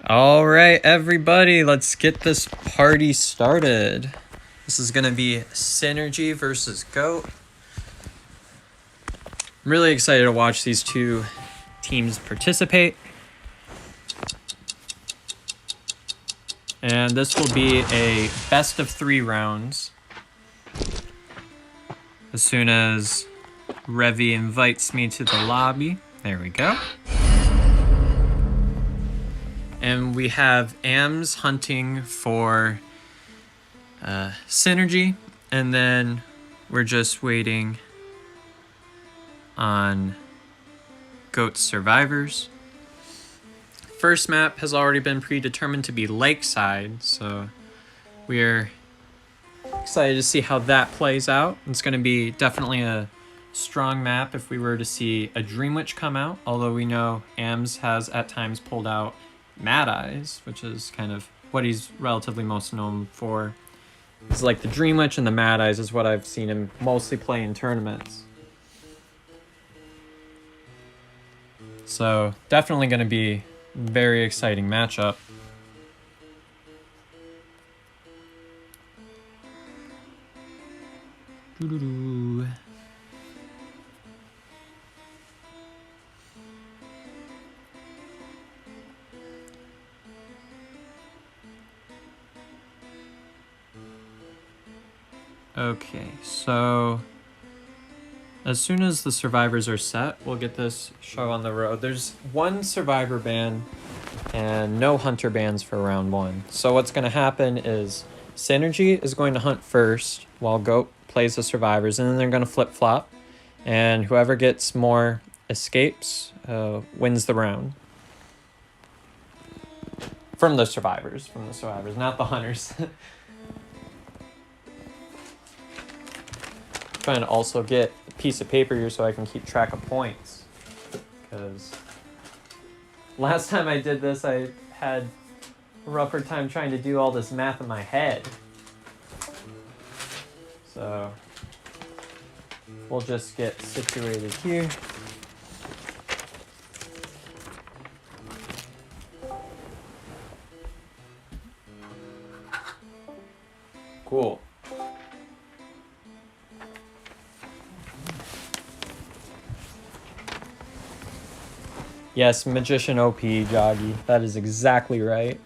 All right, everybody, let's get this party started. This is going to be Synergy versus Goat. I'm really excited to watch these two teams participate. And this will be a best of 3 rounds. As soon as Revy invites me to the lobby. There we go. And we have AMS hunting for Synergy, and then we're just waiting on Goat Survivors. First map has already been predetermined to be Lakeside, so we're excited to see how that plays out. It's going to be definitely a strong map if we were to see a Dream Witch come out, although we know AMS has at times pulled out Mad Eyes, which is kind of what he's relatively most known for. It's like the Dream Witch and the Mad Eyes is what I've seen him mostly play in tournaments. So definitely going to be a very exciting matchup. Doo-doo-doo. Okay, so as soon as the survivors are set, we'll get this show on the road. There's 1 survivor ban and no hunter bans for round 1. So what's going to happen is Synergy is going to hunt first while Goat plays the survivors, and then they're going to flip-flop. And whoever gets more escapes wins the round. From the survivors, not the hunters. Trying to also get a piece of paper here so I can keep track of points, because last time I did this I had a rougher time trying to do all this math in my head. So we'll just get situated here. Cool. Yes, Magician OP, Joggy. That is exactly right.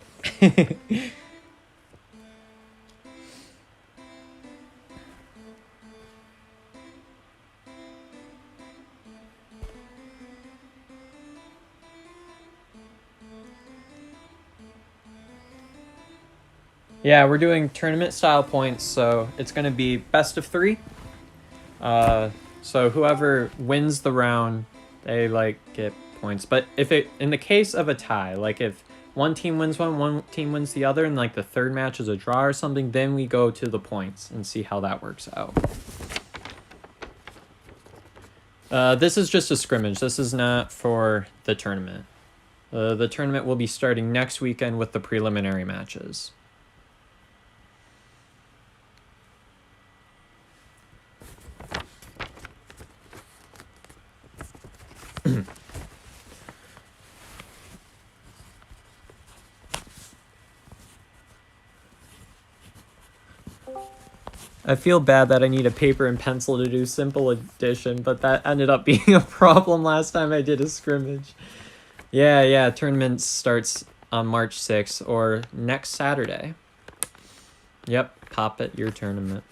Yeah, we're doing tournament style points, so it's going to be best of 3. So whoever wins the round, they get points. But if in the case of a tie, if one team wins one team wins the other, and the third match is a draw or something, then we go to the points and see how that works out. This is just a scrimmage. This is not for the tournament. The tournament will be starting next weekend with the preliminary matches. I feel bad that I need a paper and pencil to do simple addition, but that ended up being a problem last time I did a scrimmage. Yeah, tournament starts on March 6th or next Saturday. Yep, pop at your tournament.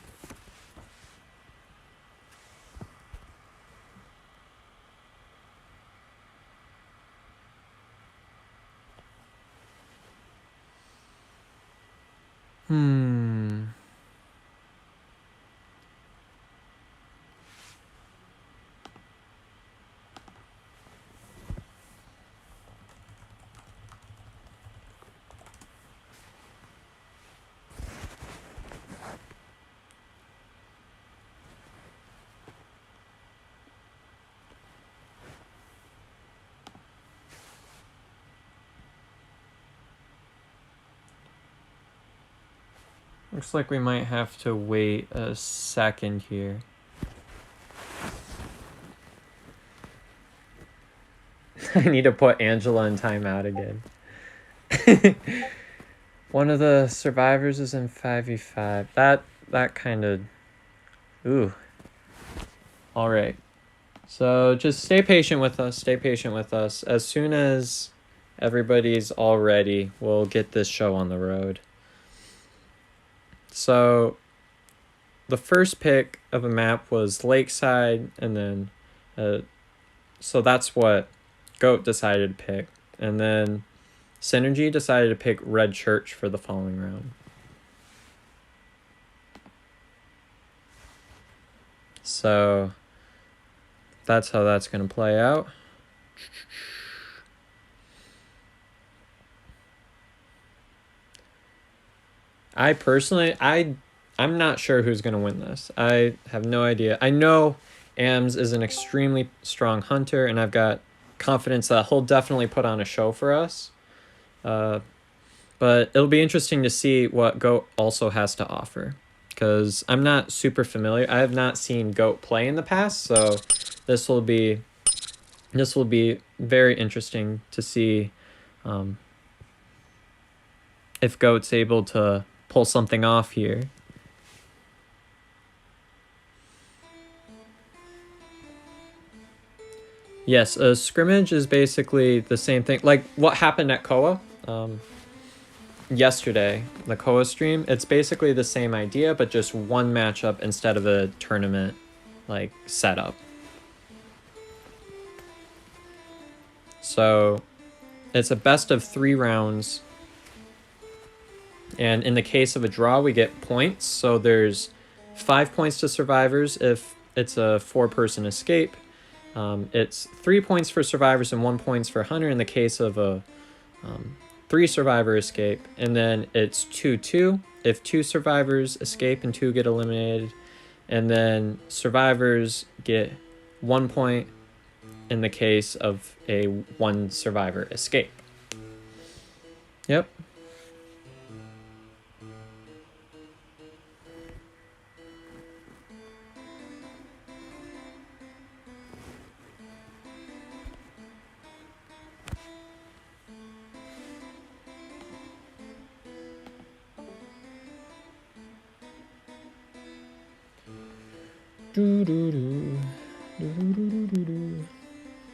Looks like we might have to wait a second here. I need to put Angela in timeout again. One of the survivors is in 5v5. That kind of... Ooh. All right. So just stay patient with us. Stay patient with us. As soon as everybody's all ready, we'll get this show on the road. So the first pick of a map was Lakeside, and then... so that's what Goat decided to pick. And then Synergy decided to pick Red Church for the following round. So that's how that's going to play out. I personally, I'm not sure who's going to win this. I have no idea. I know Ams is an extremely strong hunter, and I've got confidence that he'll definitely put on a show for us. But it'll be interesting to see what Goat also has to offer, because I'm not super familiar. I have not seen Goat play in the past, so this will be very interesting to see if Goat's able to pull something off here. Yes, a scrimmage is basically the same thing. Like what happened at Koa yesterday, the Koa stream, it's basically the same idea, but just one matchup instead of a tournament like setup. So it's a best of 3 rounds. And in the case of a draw, we get points. So there's 5 points to survivors if it's a 4-person escape. It's 3 points for survivors and 1 point for hunter in the case of a 3-survivor escape. And then it's 2-2 if 2 survivors escape and 2 get eliminated. And then survivors get 1 point in the case of a 1-survivor escape. Yep.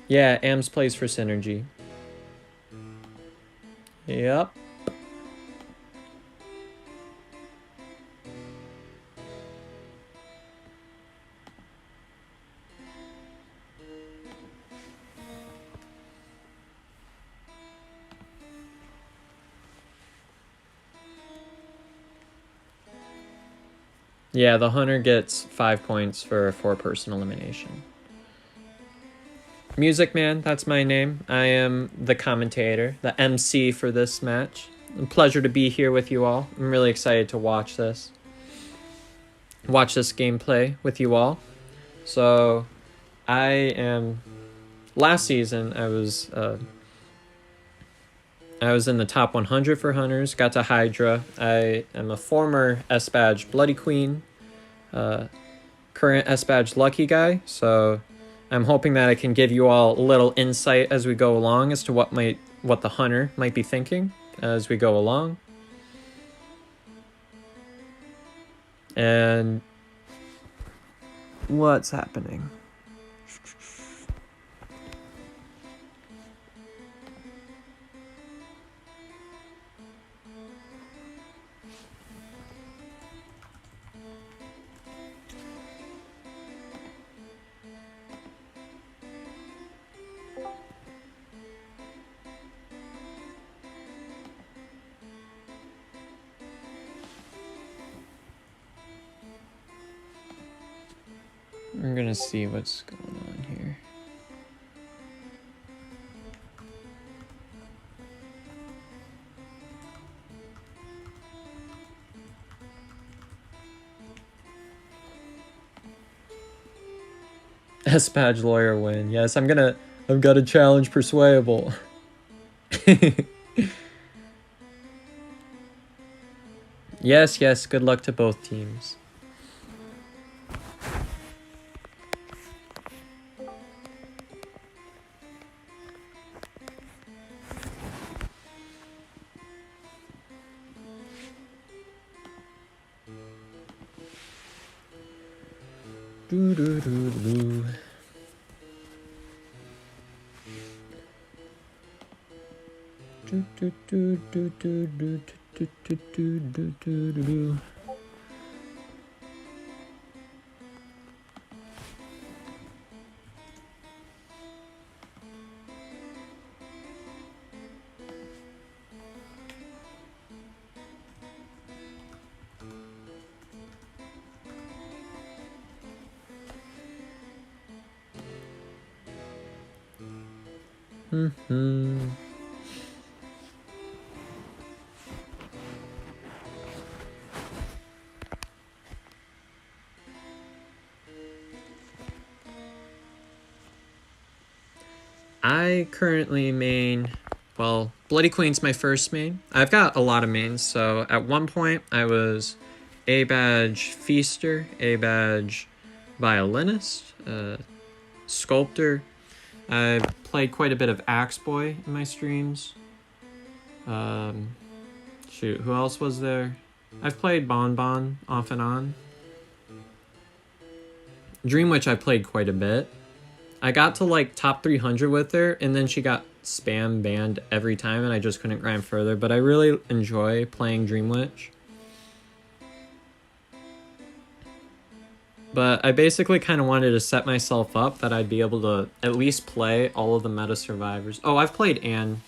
Yeah, Ams plays for Synergy. Yep. Yeah, the hunter gets 5 points for a 4-person elimination. Music Man, that's my name. I am the commentator, the MC for this match. A pleasure to be here with you all. I'm really excited to watch this gameplay with you all. So, last season I was in the top 100 for hunters, got to Hydra. I am a former S-Badge Bloody Queen, current S-Badge Lucky Guy, so I'm hoping that I can give you all a little insight as we go along as to what the hunter might be thinking as we go along. And what's happening? I'm gonna see what's going on here. S-Badge lawyer win. Yes, I've got to challenge Persuadable. Yes, good luck to both teams. I currently main, well, Bloody Queen's my first main. I've got a lot of mains, so at one point I was A badge Feaster, A badge Violinist, Sculptor. I played quite a bit of Axe Boy in my streams. Shoot, who else was there? I've played Bon Bon off and on. Dream Witch I played quite a bit. I got to like top 300 with her, and then she got spam banned every time, and I just couldn't grind further. But I really enjoy playing Dream Witch. But I basically kind of wanted to set myself up that I'd be able to at least play all of the meta survivors. Oh, I've played Anne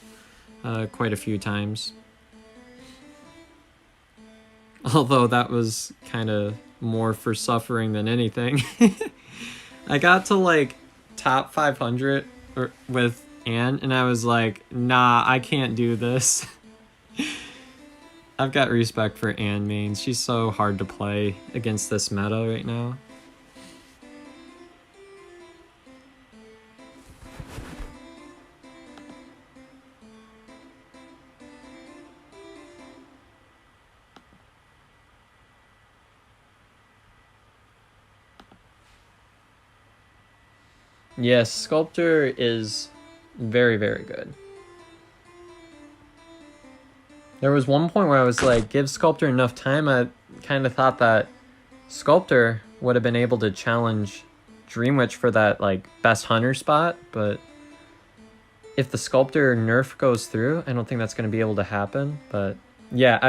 quite a few times. Although that was kind of more for suffering than anything. I got to like top 500 with Anne, and I was like, nah, I can't do this. I've got respect for Anne mains. She's so hard to play against this meta right now. Yes, Sculptor is very, very good. There was one point where I was like, give Sculptor enough time. I kind of thought that Sculptor would have been able to challenge Dream Witch for that like best hunter spot, but if the Sculptor nerf goes through, I don't think that's going to be able to happen. But yeah,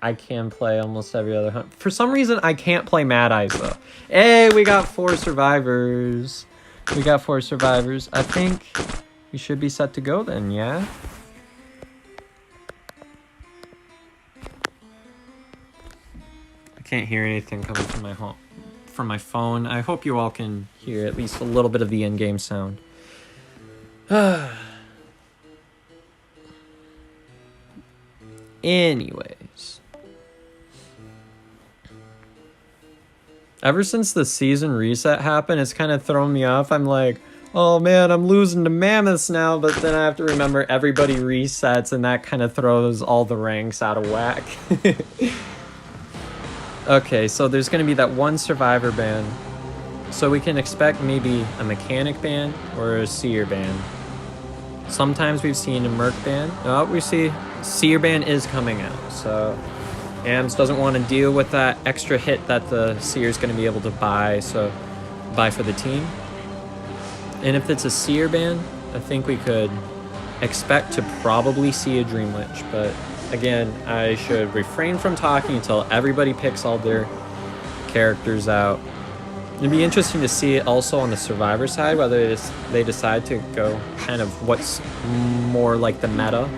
I can play almost every other hunt. For some reason, I can't play Mad Eyes, though. Hey, we got 4 survivors. We got 4 survivors. I think we should be set to go then, yeah? I can't hear anything coming from my phone. I hope you all can hear at least a little bit of the in-game sound. Anyways. Ever since the season reset happened, it's kind of thrown me off. I'm like, oh man, I'm losing to Mammoths now, but then I have to remember everybody resets, and that kind of throws all the ranks out of whack. Okay, so there's going to be that one survivor ban. So we can expect maybe a mechanic ban or a seer ban. Sometimes we've seen a merc ban. Oh, we see seer ban is coming out, so AMS doesn't want to deal with that extra hit that the seer is going to be able to buy, so buy for the team. And if it's a seer ban, I think we could expect to probably see a Dream Witch, but again, I should refrain from talking until everybody picks all their characters out. It'd be interesting to see it also on the survivor side, whether they decide to go kind of what's more like the meta.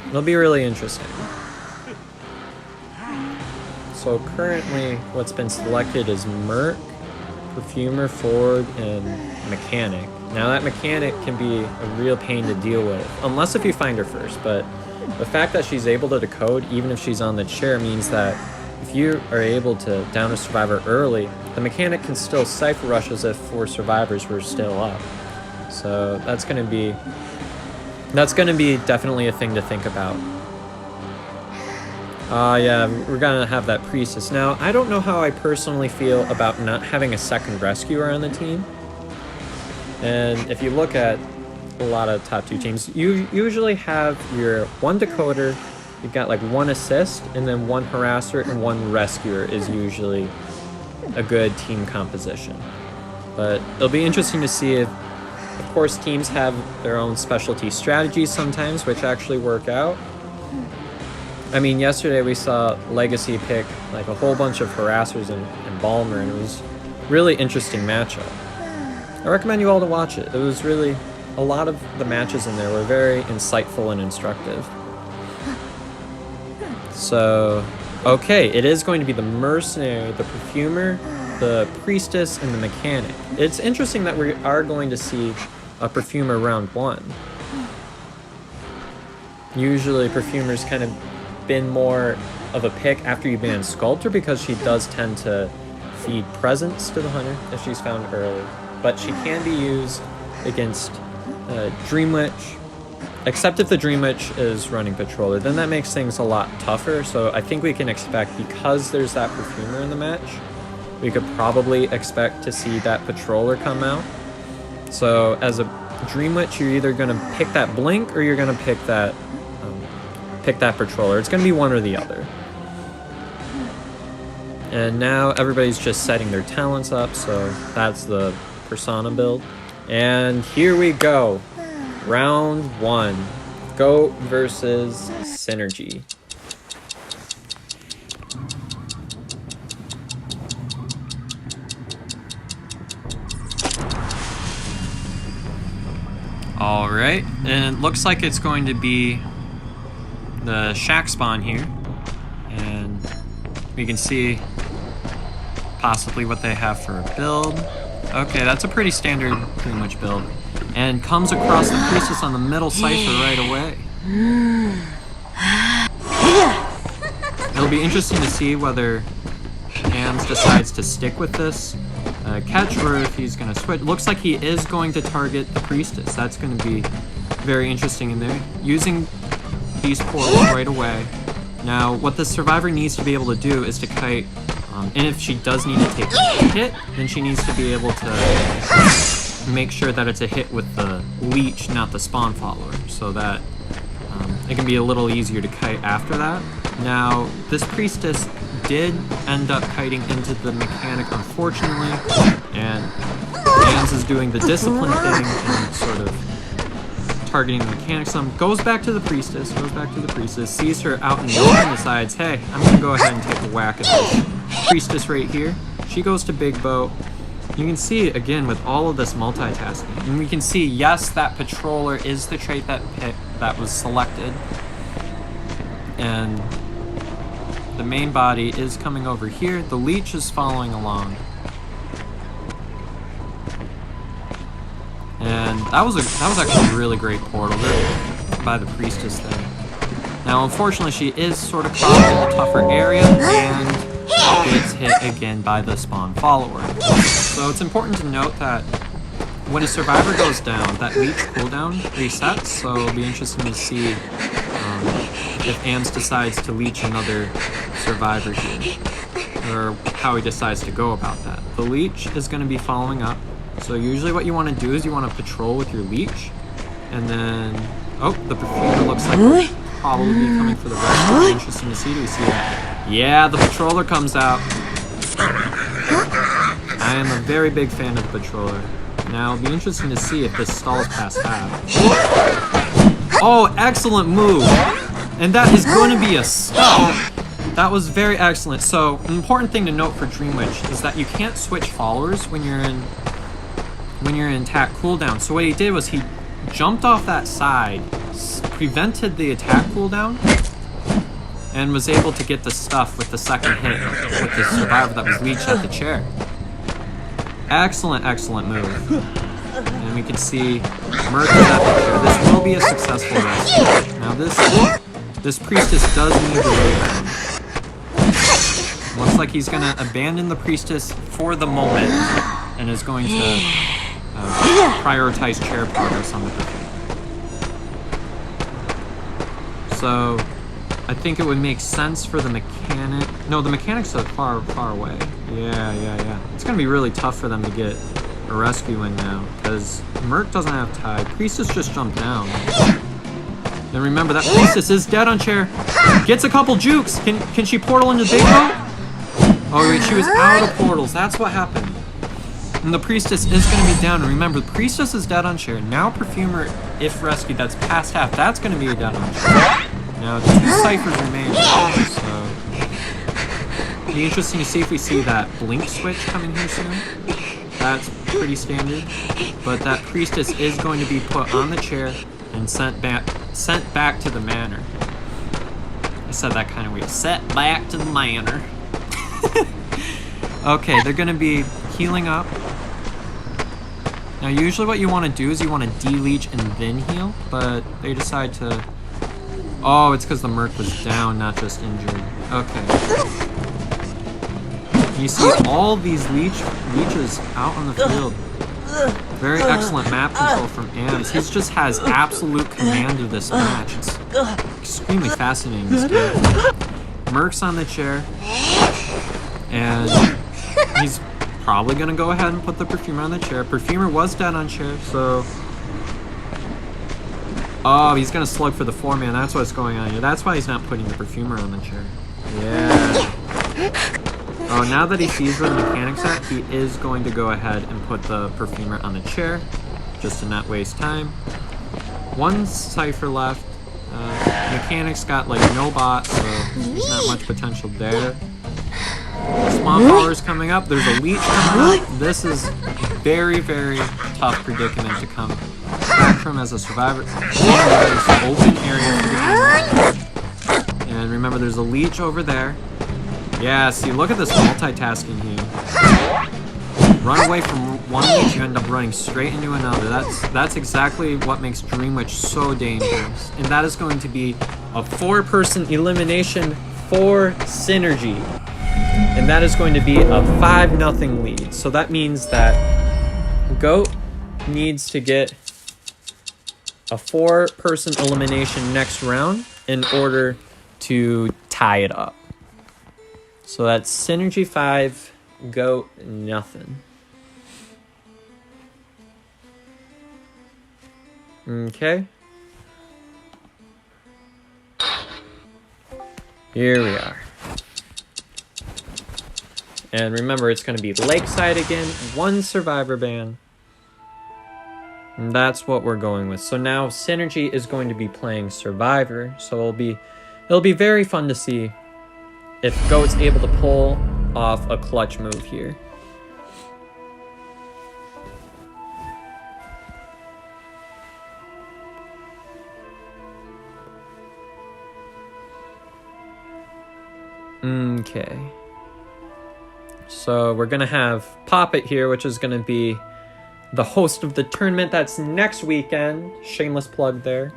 It'll be really interesting. So currently what's been selected is Merc, Perfumer, Forward, and Mechanic. Now that Mechanic can be a real pain to deal with, unless if you find her first, but the fact that she's able to decode even if she's on the chair means that if you are able to down a survivor early, the Mechanic can still Cypher Rush as if 4 survivors were still up. So that's gonna be definitely a thing to think about. Yeah, we're gonna have that Priestess. Now, I don't know how I personally feel about not having a second Rescuer on the team. And if you look at a lot of top 2 teams, you usually have your 1 Decoder, you've got like 1 Assist, and then 1 Harasser and 1 Rescuer is usually a good team composition. But it'll be interesting to see if, of course, teams have their own specialty strategies sometimes, which actually work out. I mean, yesterday we saw Legacy pick like a whole bunch of harassers and Balmer, and it was really interesting matchup. I recommend you all to watch it. It was really, a lot of the matches in there were very insightful and instructive. So, okay, it is going to be the Mercenary, the Perfumer, the Priestess, and the Mechanic. It's interesting that we are going to see a Perfumer round 1. Usually Perfumer's kind of been more of a pick after you've been in Sculptor because she does tend to feed presence to the Hunter if she's found early. But she can be used against Dream Witch, except if the Dream Witch is running Patroller. Then that makes things a lot tougher, so I think we can expect, because there's that Perfumer in the match, we could probably expect to see that Patroller come out. So as a Dream Witch, you're either going to pick that Blink or you're going to pick that Patroller. It's going to be one or the other. And now everybody's just setting their talents up, so that's the Persona build. And here we go. Round 1. Goat versus Synergy. Alright, and it looks like it's going to be the Shack spawn here, and we can see possibly what they have for a build. Okay, that's a pretty standard, pretty much build, and comes across the Priestess on the middle cipher right away. It'll be interesting to see whether Hams decides to stick with this catch or if he's going to switch. Looks like he is going to target the Priestess. That's going to be very interesting in there. Using Beast Portal right away. Now, what the Survivor needs to be able to do is to kite, and if she does need to take a hit, then she needs to be able to make sure that it's a hit with the Leech, not the Spawn Follower, so that it can be a little easier to kite after that. Now, this Priestess did end up kiting into the Mechanic, unfortunately, and Hans is doing the discipline thing and sort of targeting the Mechanic some. Goes back to the Priestess, sees her out in the open, decides, hey, I'm going to go ahead and take a whack at this Priestess right here. She goes to Big Boat. You can see, again, with all of this multitasking, and we can see, yes, that Patroller is the trait that was selected, and the main body is coming over here. The Leech is following along. And that was actually a really great portal there by the Priestess there. Now, unfortunately, she is sort of caught in a tougher area and gets hit again by the Spawn Follower. So it's important to note that when a Survivor goes down, that Leech cooldown resets, so it'll be interesting to see if Ams decides to Leech another Survivor here, or how he decides to go about that. The Leech is going to be following up. So usually what you want to do is you want to patrol with your Leech, and then, oh, the Perfumer looks like will probably be coming for the rest. Interesting to see. Do we see that? Yeah, the Patroller comes out. I am a very big fan of the Patroller. Now, it'll be interesting to see if this stalls past half. Oh, excellent move! And that is going to be a stop. That was very excellent. So, an important thing to note for Dream Witch is that you can't switch followers when you're in attack cooldown. So what he did was he jumped off that side, prevented the attack cooldown, and was able to get the stuff with the second hit with the Survivor that was leeched at the chair. Excellent, excellent move. And we can see Merc is at the chair. This will be a successful rescue. Now this Priestess does need to rebound. Looks like he's going to abandon the Priestess for the moment and is going to prioritize chair progress on the Perfumer. So I think it would make sense for the Mechanic. No, the Mechanic's so far away. Yeah. It's going to be really tough for them to get a rescue in now because Merc doesn't have tide. Priestess just jumped down. Then remember that Priestess is dead on chair. Gets a couple jukes. Can she portal into Big Boat? Oh wait, she was out of portals. That's what happened. And the priestess is going to be down. Remember, the priestess is dead on chair. Now perfumer, if rescued, that's past half. That's going to be dead on chair. Now 2 ciphers remain. So it'll be interesting to see if we see that blink switch coming here soon. That's pretty standard. But that priestess is going to be put on the chair and sent back to the manor. I said that kind of weird. Sent back to the manor. Okay, they're going to be healing up. Now, usually what you want to do is you want to de-leech and then heal, but they decide to... Oh, it's because the merc was down, not just injured. Okay. You see all these leeches out on the field. Very excellent map control from Ams. He just has absolute command of this match. It's extremely fascinating, this game. Merc's on the chair. And he's probably going to go ahead and put the perfumer on the chair. Perfumer was dead on chair, so... Oh, he's going to slug for the 4-man. That's what's going on here. That's why he's not putting the perfumer on the chair. Yeah. Oh, now that he sees where the mechanic's at, he is going to go ahead and put the perfumer on the chair, just to not waste time. 1 cipher left. Mechanic's got, like, no bot, so there's not much potential there. Swamp Power's coming up. There's a leech coming up. This is very, very tough predicament to come back from as a survivor. There's an open area for the game. And remember, there's a leech over there. Yeah, see, look at this multitasking here. Run away from one leech, you end up running straight into another. That's exactly what makes Dream Witch so dangerous. And that is going to be a 4-person elimination for Synergy. And that is going to be a 5-0 lead. So that means that Goat needs to get a 4-person elimination next round in order to tie it up. So that's Synergy 5, Goat nothing. Okay. Here we are. And remember, it's going to be Lakeside again, 1 survivor ban. And that's what we're going with. So now Synergy is going to be playing Survivor. So it'll be very fun to see if Goat's able to pull off a clutch move here. Okay. So we're going to have Poppet here, which is going to be the host of the tournament. That's next weekend. Shameless plug there.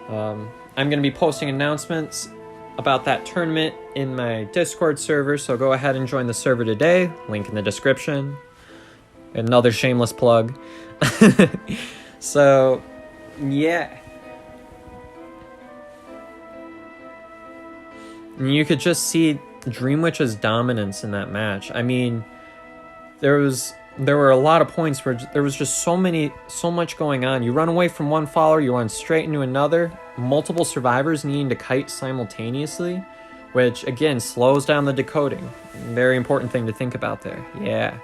I'm going to be posting announcements about that tournament in my Discord server, so go ahead and join the server today. Link in the description. Another shameless plug. So, yeah. And you could just see Dream Witch's dominance in that match. I mean, there were a lot of points where there was just so much going on. You run away from one follower, you run straight into another. Multiple survivors needing to kite simultaneously, which again slows down the decoding. Very important thing to think about there. Yeah.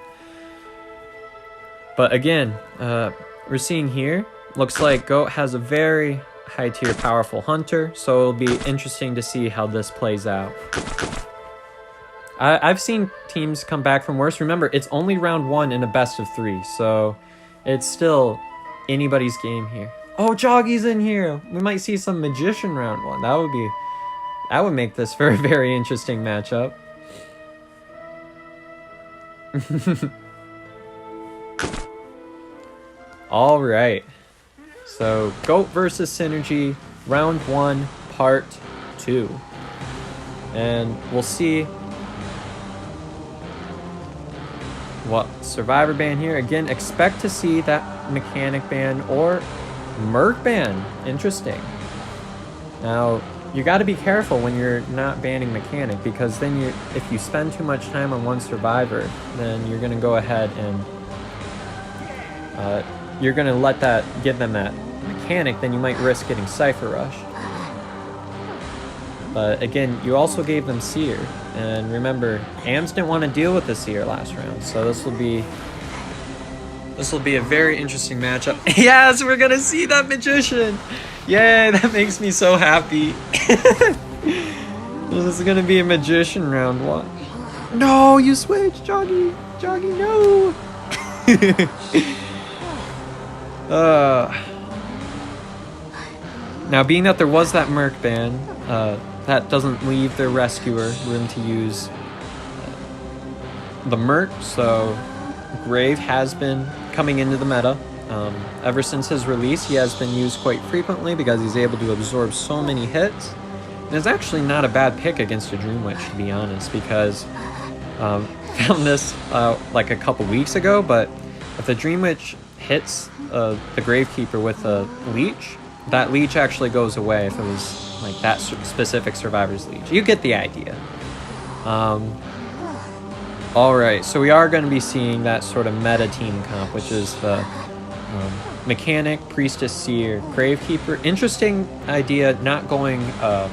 But again, we're seeing here, looks like Goat has a very high tier powerful hunter, so it'll be interesting to see how this plays out. I've seen teams come back from worse. Remember, it's only round 1 in a best of 3, so it's still anybody's game here. Oh, Joggy's in here. We might see some Magician round 1. That would make this for a very interesting matchup. All right. So, Goat versus Synergy, round 1, part 2. And we'll see what survivor ban here. Again, expect to see that mechanic ban or merc ban. Interesting. Now, you got to be careful when you're not banning mechanic, because then if you spend too much time on one survivor, then you're going to go ahead and you're going to give them that mechanic, then you might risk getting Cypher Rush. But again, you also gave them Seer. And remember, AMS didn't want to deal with the Seer last round, so this will be a very interesting matchup. Yes, we're gonna see that Magician! Yay, that makes me so happy. This is gonna be a Magician round one. No, you switched, Joggy! Joggy, no! Now, being that there was that Merc ban, that doesn't leave their Rescuer room to use the Merc, so Grave has been coming into the meta. Ever since his release, he has been used quite frequently because he's able to absorb so many hits. And it's actually not a bad pick against a Dream Witch, to be honest, because found this like a couple weeks ago, but if the Dream Witch hits the Gravekeeper with a leech, that leech actually goes away if it was like that specific survivor's leech. You get the idea. Alright, so we are going to be seeing that sort of meta team comp, which is the Mechanic, Priestess, Seer, Gravekeeper. Interesting idea, not going a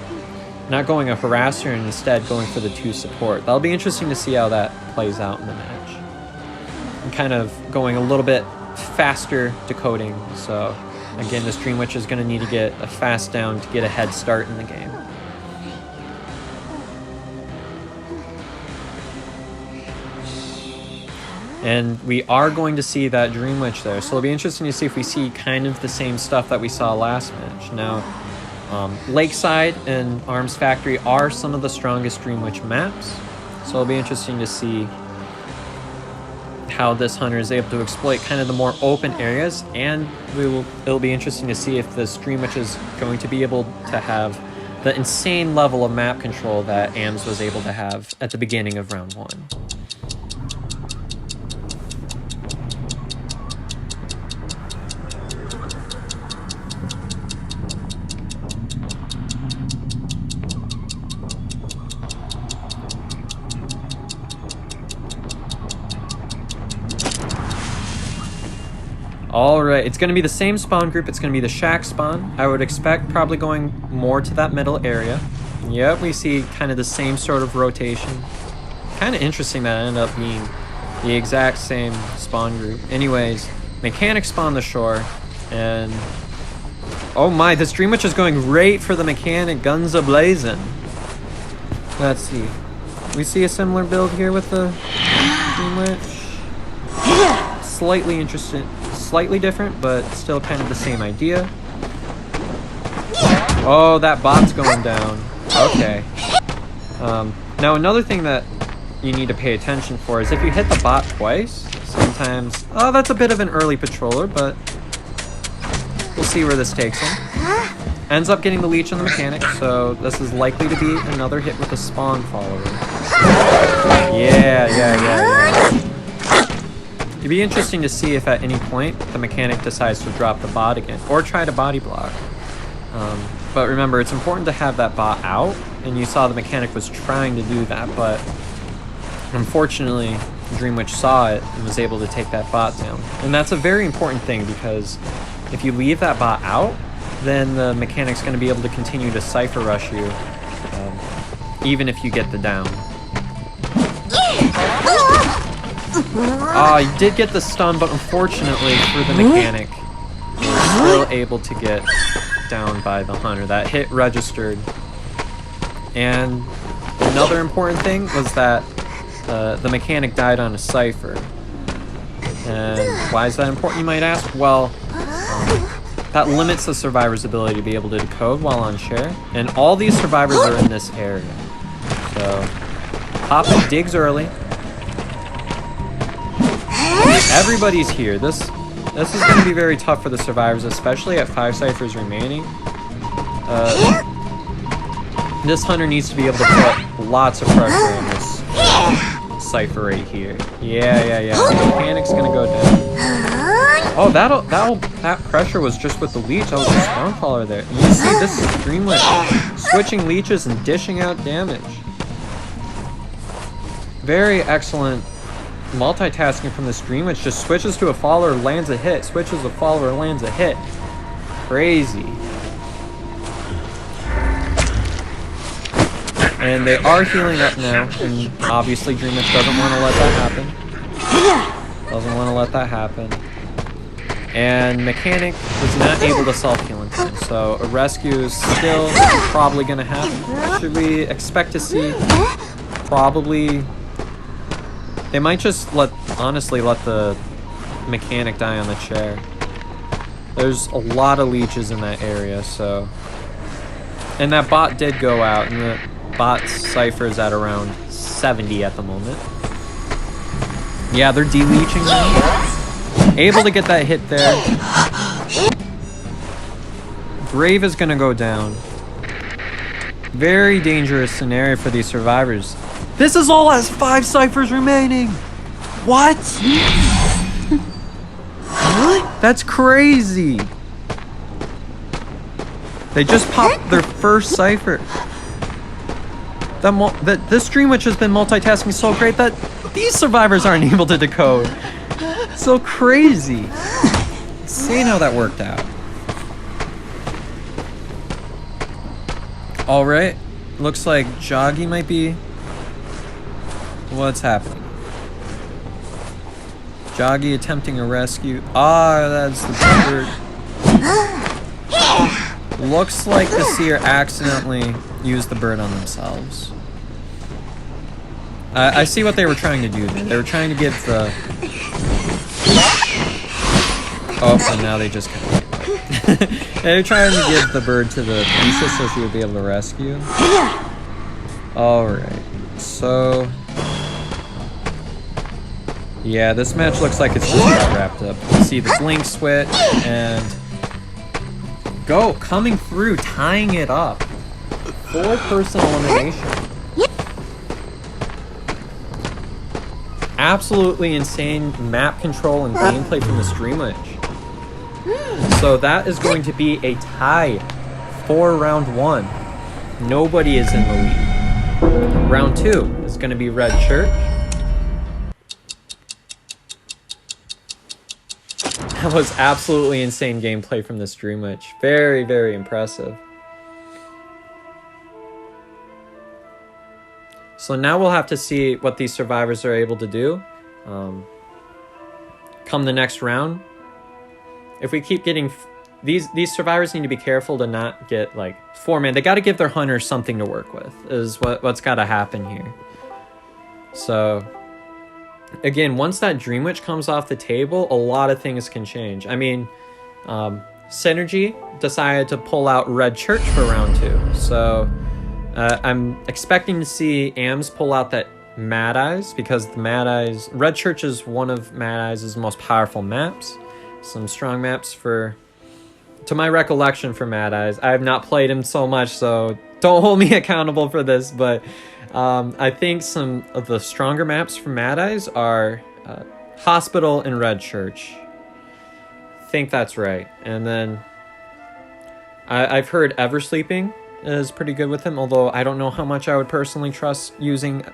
harasser and instead going for the 2 support. That'll be interesting to see how that plays out in the match. I'm kind of going a little bit faster decoding, so again, this Dream Witch is going to need to get a fast down to get a head start in the game. And we are going to see that Dream Witch there, so it'll be interesting to see if we see kind of the same stuff that we saw last match. Now, Lakeside and Arms Factory are some of the strongest Dream Witch maps, so it'll be interesting to see how this hunter is able to exploit kind of the more open areas, and it'll be interesting to see if this Dream Witch is going to be able to have the insane level of map control that AMS was able to have at the beginning of round 1. Alright, it's going to be the same spawn group. It's going to be the shack spawn. I would expect probably going more to that middle area. Yep, we see kind of the same sort of rotation. Kind of interesting that it ended up being the exact same spawn group. Anyways, Mechanic spawn the shore, and oh my, this Dream Witch is going right for the Mechanic, guns a-blazing. Let's see. We see a similar build here with the Dream Witch. Slightly interesting. Slightly different, but still kind of the same idea. Oh, that bot's going down. Okay. Now another thing that you need to pay attention for is if you hit the bot twice, sometimes... Oh, that's a bit of an early patroller, but we'll see where this takes him. Ends up getting the leech on the Mechanic, so this is likely to be another hit with a spawn follower. Yeah. It'd be interesting to see if at any point the Mechanic decides to drop the bot again or try to body block. But remember, it's important to have that bot out, and you saw the Mechanic was trying to do that, but unfortunately Dream Witch saw it and was able to take that bot down. And that's a very important thing, because if you leave that bot out, then the Mechanic's going to be able to continue to Cypher Rush you, even if you get the down. You did get the stun, but unfortunately for the Mechanic, you were still able to get down by the hunter. That hit registered. And another important thing was that the Mechanic died on a Cypher. And why is that important, you might ask? Well, that limits the survivor's ability to be able to decode while on share. And all these survivors are in this area. So, Papa digs early. Everybody's here. This is going to be very tough for the survivors, especially at 5 ciphers remaining. This hunter needs to be able to put lots of pressure on this cipher right here. Yeah. The Mechanic's going to go down. Oh, that pressure was just with the leech. That was a spawn follower there. You see, this is Dream Witch switching leeches and dishing out damage. Very excellent multitasking from this Dream Witch. Just switches to a follower, lands a hit, switches a follower, lands a hit. Crazy. And they are healing up now, and obviously Dreamwitch doesn't want to let that happen. Doesn't want to let that happen. And Mechanic was not able to self-heal in time, so a rescue is still probably going to happen. Should we expect to see? Probably. They might just honestly let the Mechanic die on the chair. There's a lot of leeches in that area, so... And that bot did go out, and the bot's cipher is at around 70 at the moment. Yeah, they're de-leeching now. Able to get that hit there. Grave is going to go down. Very dangerous scenario for these survivors. This is all has 5 ciphers remaining. What? That's crazy. They just popped their first cipher. This Dreamwitch has been multitasking so great that these survivors aren't able to decode. So crazy. Insane how that worked out. Alright. Looks like Joggy might be... What's happening? Joggy attempting a rescue. Ah, that's the bird. Looks like the seer accidentally used the bird on themselves. I see what they were trying to do there. They were trying to give the... Oh, and now they just kind of... They're trying to give the bird to the priestess so she would be able to rescue. Alright, so... Yeah, this match looks like it's just about wrapped up. You see the blink switch, and... Go, coming through, tying it up. 4-person elimination. Absolutely insane map control and gameplay from this Scrimmage. So that is going to be a tie for round 1. Nobody is in the lead. Round 2 is going to be Red Church. That was absolutely insane gameplay from this Scrimmage. Very, very impressive. So now we'll have to see what these survivors are able to do come the next round. If we keep getting... These survivors need to be careful to not get, like, 4-man. They got to give their hunters something to work with, is what's got to happen here. So, again, once that Dreamwitch comes off the table, a lot of things can change. I mean, Synergy decided to pull out Red Church for round 2. So... I'm expecting to see AMS pull out that Mad Eyes, because the Mad Eyes... Red Church is one of Mad Eyes' most powerful maps. Some strong maps for... To my recollection for Mad Eyes. I have not played him so much, so don't hold me accountable for this, but I think some of the stronger maps for Mad Eyes are Hospital and Red Church. I think that's right. And then I've heard Eversleeping is pretty good with him, although I don't know how much I would personally trust using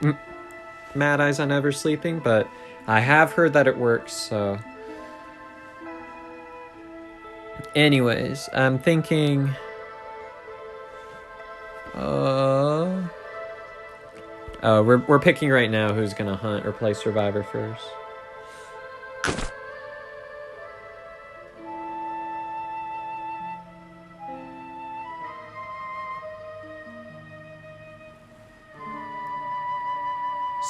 Mad Eyes on Eversleeping, but I have heard that it works, so... Anyways, I'm thinking... we're picking right now who's gonna hunt or play Survivor first.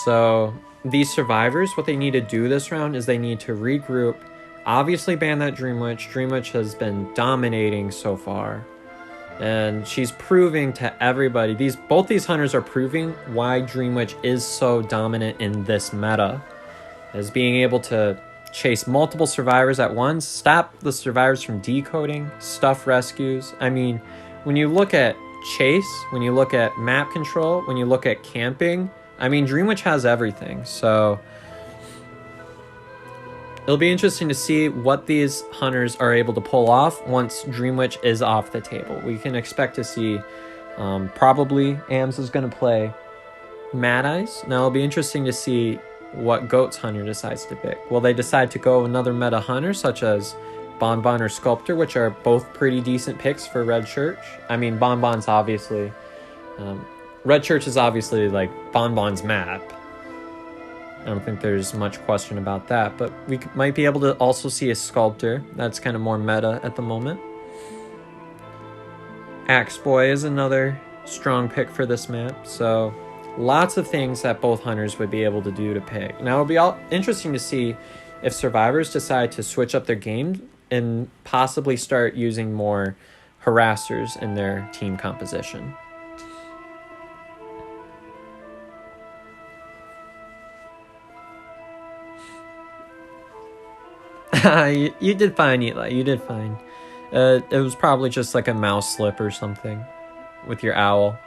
So, these survivors, what they need to do this round is they need to regroup, obviously ban that Dreamwitch. Dreamwitch has been dominating so far, and she's proving to everybody, both these hunters are proving why Dreamwitch is so dominant in this meta, as being able to chase multiple survivors at once, stop the survivors from decoding, stuff rescues. I mean, when you look at chase, when you look at map control, when you look at camping, I mean, Dreamwitch has everything, so it'll be interesting to see what these hunters are able to pull off once Dreamwitch is off the table. We can expect to see, probably AMS is going to play Mad Eyes. Now, it'll be interesting to see what Goat's hunter decides to pick. Will they decide to go another meta hunter, such as Bonbon or Sculptor, which are both pretty decent picks for Red Church? I mean, Bonbon's obviously... Red Church is obviously like Bonbon's map. I don't think there's much question about that, but we might be able to also see a Sculptor. That's kind of more meta at the moment. Axe Boy is another strong pick for this map, so lots of things that both hunters would be able to do to pick. Now it'll be interesting to see if survivors decide to switch up their game and possibly start using more harassers in their team composition. You did fine, Eli. You did fine. It was probably just like a mouse slip or something with your owl.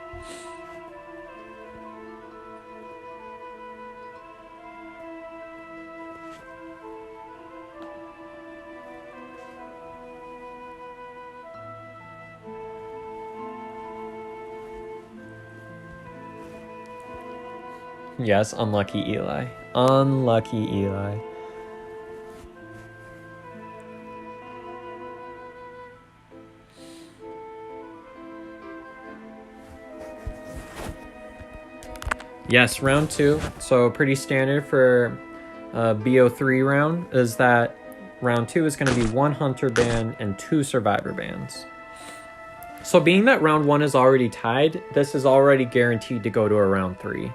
Yes, unlucky Eli. Unlucky Eli. Yes, round 2. So pretty standard for BO3 round is that round 2 is going to be 1 hunter ban and 2 survivor bans. So being that round 1 is already tied, this is already guaranteed to go to a round 3.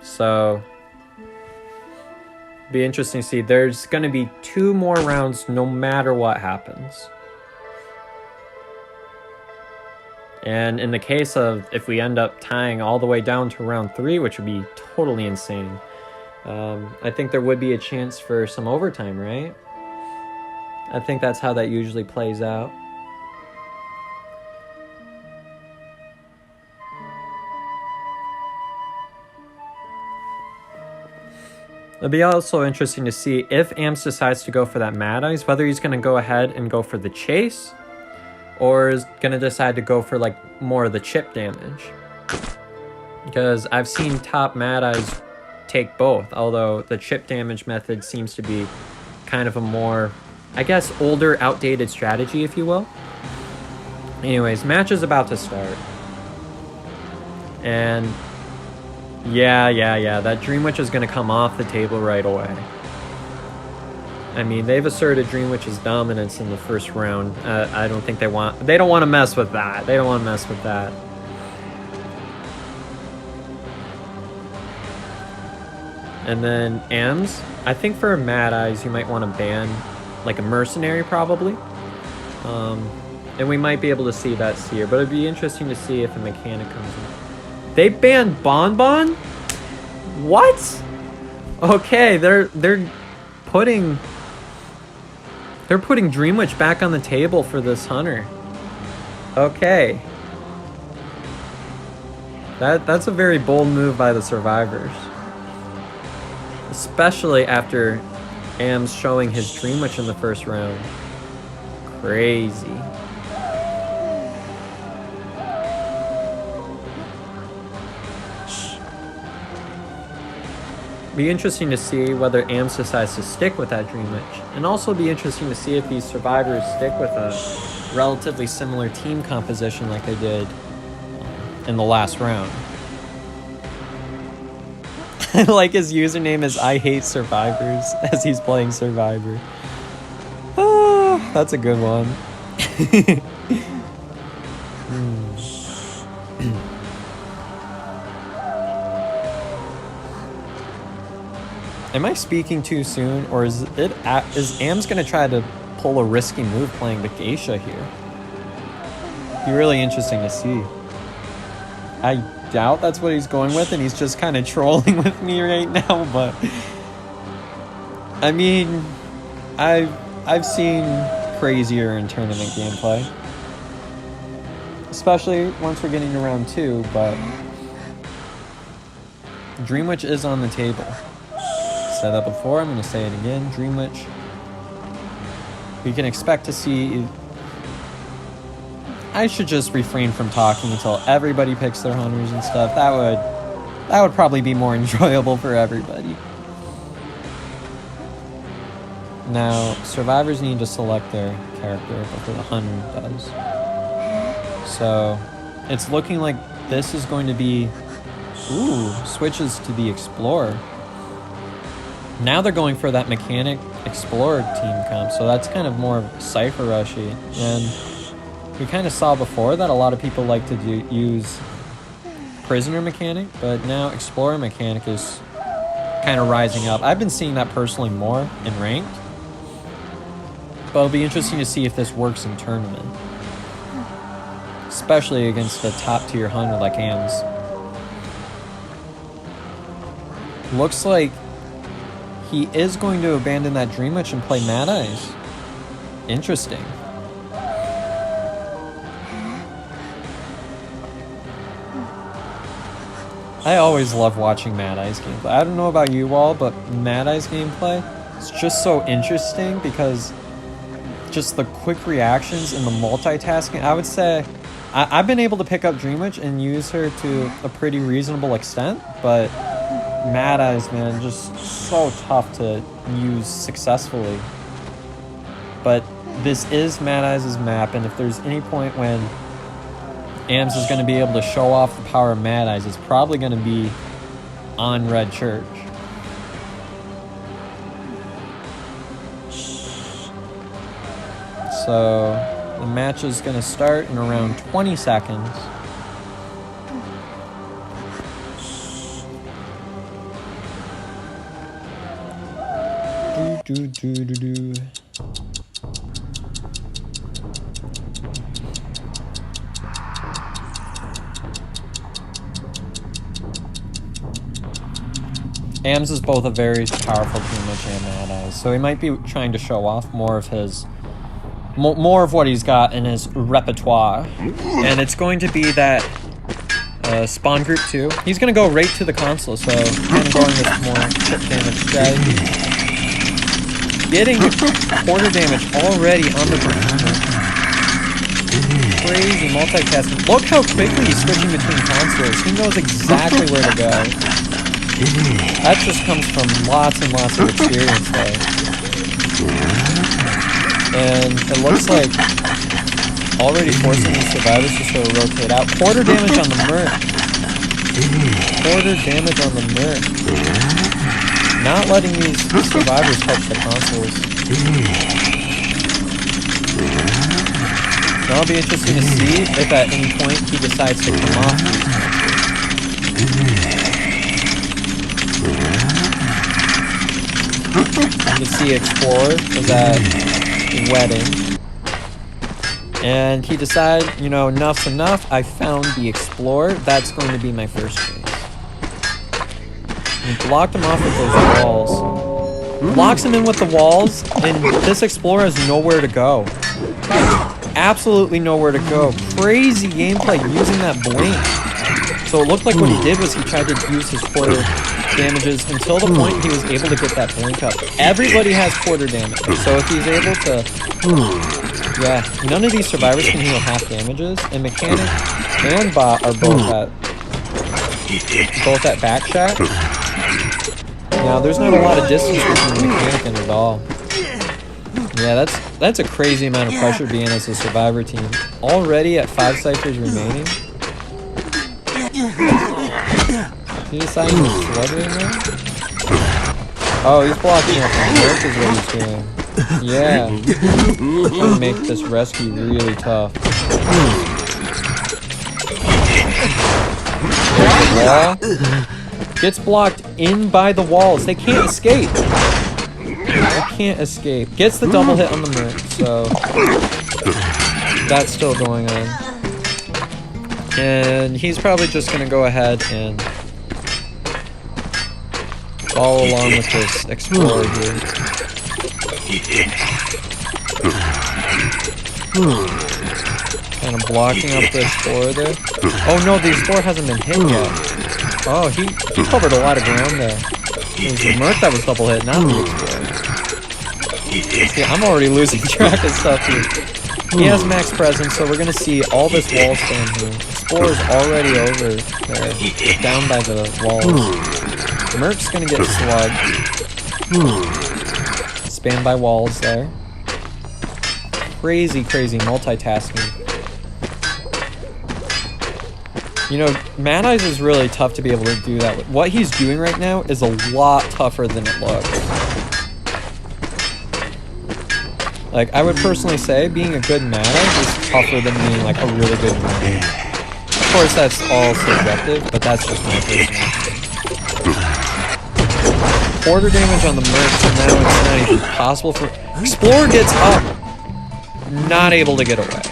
So be interesting to see. There's going to be 2 more rounds no matter what happens. And in the case of if we end up tying all the way down to round 3, which would be totally insane, I think there would be a chance for some overtime, right? I think that's how that usually plays out. It'll be also interesting to see if Amps decides to go for that Mad Eyes, whether he's going to go ahead and go for the chase, or is going to decide to go for like more of the chip damage. Because I've seen top Mad Eyes take both, although the chip damage method seems to be kind of a more, I guess, older, outdated strategy, if you will. Anyways, match is about to start. And yeah, that Dream Witch is going to come off the table right away. I mean, they've asserted Dream Witch's dominance in the first round. I don't think they don't want to mess with that. They don't want to mess with that. And then Ams, I think for Mad Eyes, you might want to ban like a Mercenary probably. And we might be able to see that Seer, but it'd be interesting to see if a mechanic comes in. They banned Bonbon? What? Okay, they're putting Dream Witch back on the table for this hunter. Okay. That's a very bold move by the survivors. Especially after Ams showing his Dream Witch in the first round. Crazy. Be interesting to see whether Ams decides to stick with that Dream Witch. And also be interesting to see if these survivors stick with a relatively similar team composition like they did in the last round. Like his username is I hate survivors as he's playing Survivor. Oh, that's a good one. Am I speaking too soon, or is Ams gonna try to pull a risky move playing the Geisha here? Be really interesting to see. I doubt that's what he's going with, and he's just kind of trolling with me right now, but I mean, I've seen crazier in tournament gameplay, especially once we're getting to round 2, but Dream Witch is on the table. Said that before, I'm going to say it again. Dream Witch. We can expect to see... I should just refrain from talking until everybody picks their hunters and stuff. That would probably be more enjoyable for everybody. Now, survivors need to select their character before the hunter does. So it's looking like this is going to be... Ooh, switches to the Explorer. Now they're going for that Mechanic Explorer team comp, so that's kind of more Cypher Rushy. And we kind of saw before that a lot of people like to use Prisoner Mechanic, but now Explorer Mechanic is kind of rising up. I've been seeing that personally more in Ranked, but it'll be interesting to see if this works in Tournament. Especially against the top tier hunter like AMS. Looks like he is going to abandon that Dream Witch and play Mad Eyes. Interesting. I always love watching Mad Eyes gameplay. I don't know about you all, but Mad Eyes gameplay is just so interesting because just the quick reactions and the multitasking. I would say I've been able to pick up Dream Witch and use her to a pretty reasonable extent, but Mad Eyes, man, just so tough to use successfully. But this is Mad Eyes' map, and if there's any point when AMS is going to be able to show off the power of Mad Eyes, it's probably going to be on Red Church. So the match is going to start in around 20 seconds. AMS is both a very powerful Dream Witch and Mad Eyes, so he might be trying to show off more of his, more of what he's got in his repertoire, and it's going to be that spawn group 2. He's going to go right to the console, so kind of going with more chip damage strategy. Getting quarter damage already on the performer. Crazy multitasking. Look how quickly he's switching between consoles. He knows exactly where to go. That just comes from lots and lots of experience though. And it looks like already forcing the survivors to sort of rotate out. Quarter damage on the Merc. Quarter damage on the Merc. Not letting these survivors touch the consoles. Now it'll be interesting to see if at any point he decides to come off. You can see Explorer was at Wedding. And he decided, you know, enough's enough. I found the Explorer. That's going to be my first choice. He blocked him off with those walls. Blocks him in with the walls, and this Explorer has nowhere to go. Absolutely nowhere to go. Crazy gameplay using that blink. So it looked like what he did was he tried to use his quarter damages until the point he was able to get that blink up. Everybody has quarter damage, so if he's able to... Yeah, none of these survivors can heal half damages, and Mechanic and Bot are both at back shot. Now, there's not a lot of distance between the Mechanic and the doll. Yeah, that's a crazy amount of pressure being as a survivor team. Already at 5 ciphers remaining. He decided to slug right now? Oh, he's blocking up the work is what he's doing. Yeah. Trying to make this rescue really tough. There's the wall. Gets blocked in by the walls. They can't escape. They can't escape. Gets the double hit on the Merc, so that's still going on. And he's probably just going to go ahead and follow along with this Explorer here. Kind of blocking up the Explorer there. Oh no, the Explorer hasn't been hit yet. Oh, he covered a lot of ground there. It was the Merc that was double hit, not the Explorer. See, I'm already losing track of stuff here. He has max presence, so we're going to see all this wall stand here. Explorer's already over there, down by the walls. Merc's going to get slugged. Spanned by walls there. Crazy, crazy multitasking. You know, Mad Eyes is really tough to be able to do that with. What he's doing right now is a lot tougher than it looks. Like, I would personally say being a good Mad Eyes is tougher than being, like, a really good Marine. Of course, that's all subjective, but that's just my personal opinion. Quarter damage on the Merc, so now it's not even possible for... Explorer gets up! Not able to get away.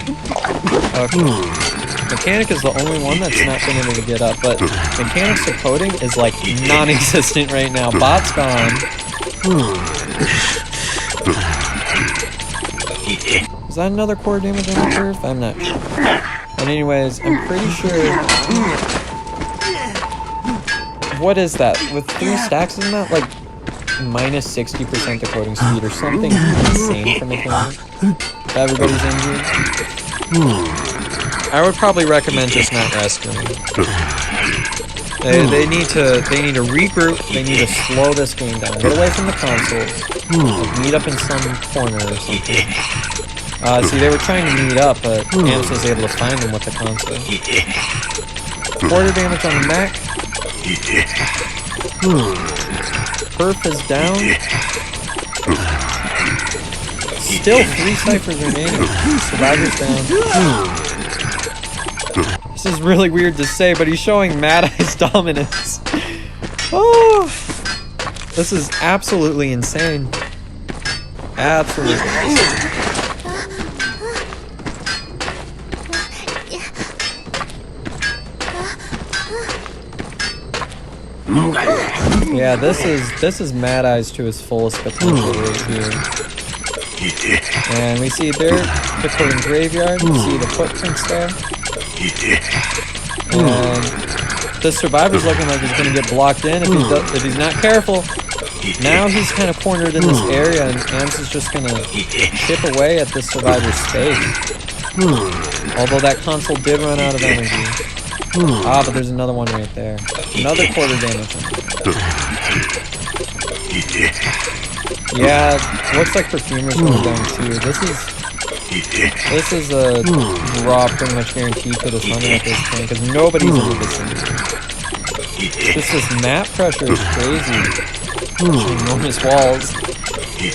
Okay. Mechanic is the only one that's not been able to get up, but Mechanic's decoding is, like, non-existent right now. Bot's gone. Is that another core damage on the turf? I'm not sure. But anyways, I'm pretty sure... What is that? With 3 stacks, isn't that, like, minus 60% decoding speed or something insane for Mechanic? If everybody's injured? I would probably recommend just not rescuing. They need to regroup. They need to slow this game down. Get away from the consoles. Like meet up in some corner or something. See, they were trying to meet up, but Ants was able to find them with the console. Quarter damage on the mech. Perf is down. Still 3 ciphers remaining. Survivor's down. This is really weird to say, but he's showing Mad Eye's dominance. Oh, this is absolutely insane. Absolutely insane. Yeah, this is Mad Eyes to his fullest potential right here. And we see there, decoding Graveyard, we see the footprints there. And the Survivor's looking like he's going to get blocked in if he's not careful. Now he's kind of cornered in this area, and Ants is just going to chip away at this Survivor's space. Although that console did run out of energy. Ah, but there's another one right there. Another quarter damage. Yeah, looks like Perfumer's going down too. This is a draw pretty much guaranteed for this hunter at this point, because nobody's in the vicinity. Just this map pressure is crazy. Enormous walls.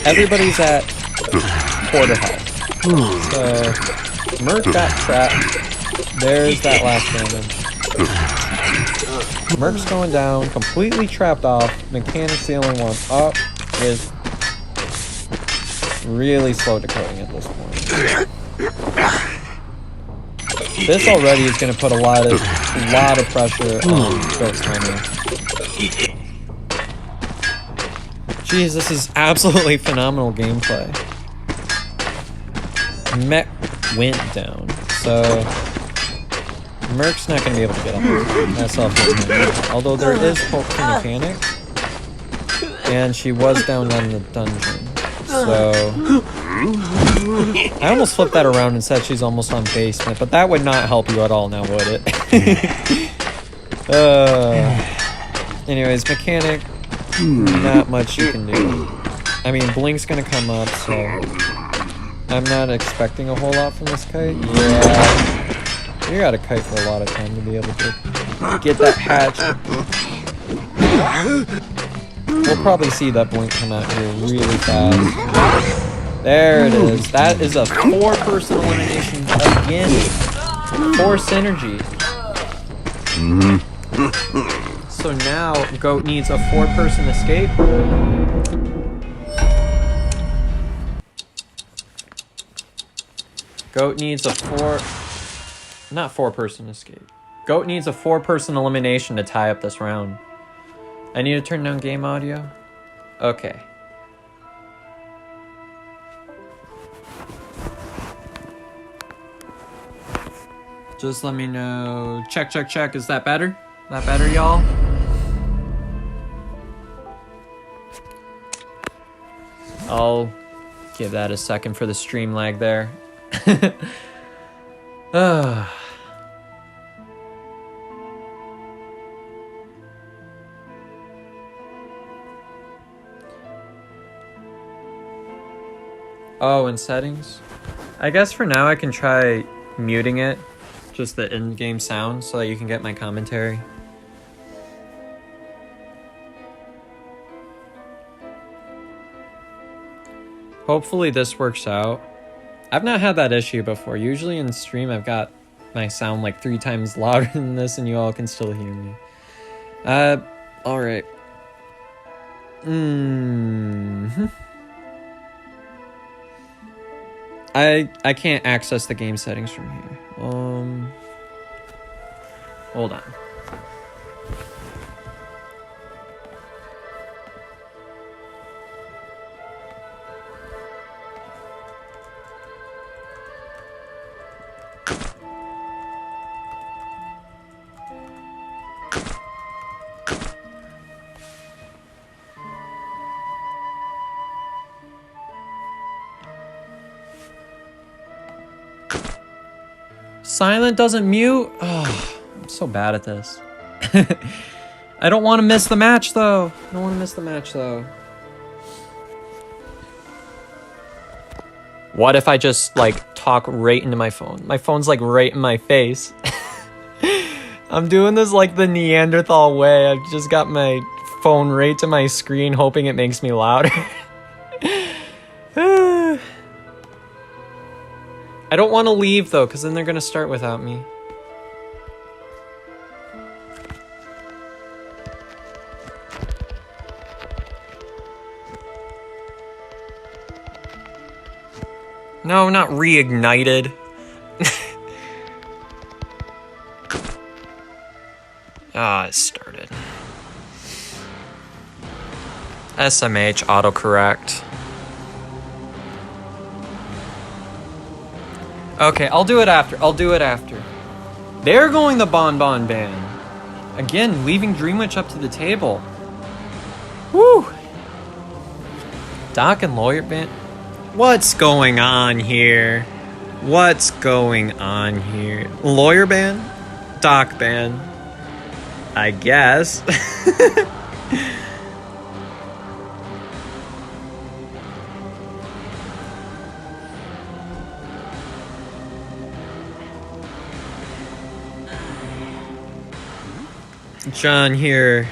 Everybody's at quarter health. So, Merc got trapped. There's that last damage. Merc's going down, completely trapped off. Mechanic's the only one up. Is really slow decoding at this point. This already is going to put a lot of pressure on Goat's Hunter. Jeez, this is absolutely phenomenal gameplay. Mech went down, so Merc's not going to be able to get up. That's all. Although there is hope for Mechanic, and she was down in the dungeon. So I almost flipped that around and said she's almost on basement, but that would not help you at all now, would it? Anyways, Mechanic, not much you can do. I mean, Blink's gonna come up, so I'm not expecting a whole lot from this kite. Yeah, you gotta kite for a lot of time to be able to get that hatch. We'll probably see that Blink come out here really fast. There it is. That is a 4-person elimination again. 4 synergy. So now Goat needs a 4-person escape. Goat needs a not 4-person escape. Goat needs a 4-person elimination to tie up this round. I need to turn down game audio? Okay. Just let me know. Check, check, check. Is that better? That better, y'all? I'll give that a second for the stream lag there. Oh, in settings? I guess for now I can try muting it, Just the in-game sound so that you can get my commentary. Hopefully this works out. I've not had that issue before. Usually in stream I've got my sound like 3 times louder than this and you all can still hear me. Alright. I can't access the game settings from here. Hold on. Silent doesn't mute? Oh, I'm so bad at this. I don't want to miss the match, though. What if I just, like, talk right into my phone? My phone's, like, right in my face. I'm doing this, like, the Neanderthal way. I've just got my phone right to my screen, hoping it makes me louder. I don't want to leave, though, because then they're going to start without me. No, not reignited. Ah, it started. SMH autocorrect. Okay, I'll do it after. They're going the Bonbon ban. Again, leaving Dreamwitch up to the table. Woo! Doc and Lawyer ban. What's going on here? Lawyer ban? Doc ban? I guess. John here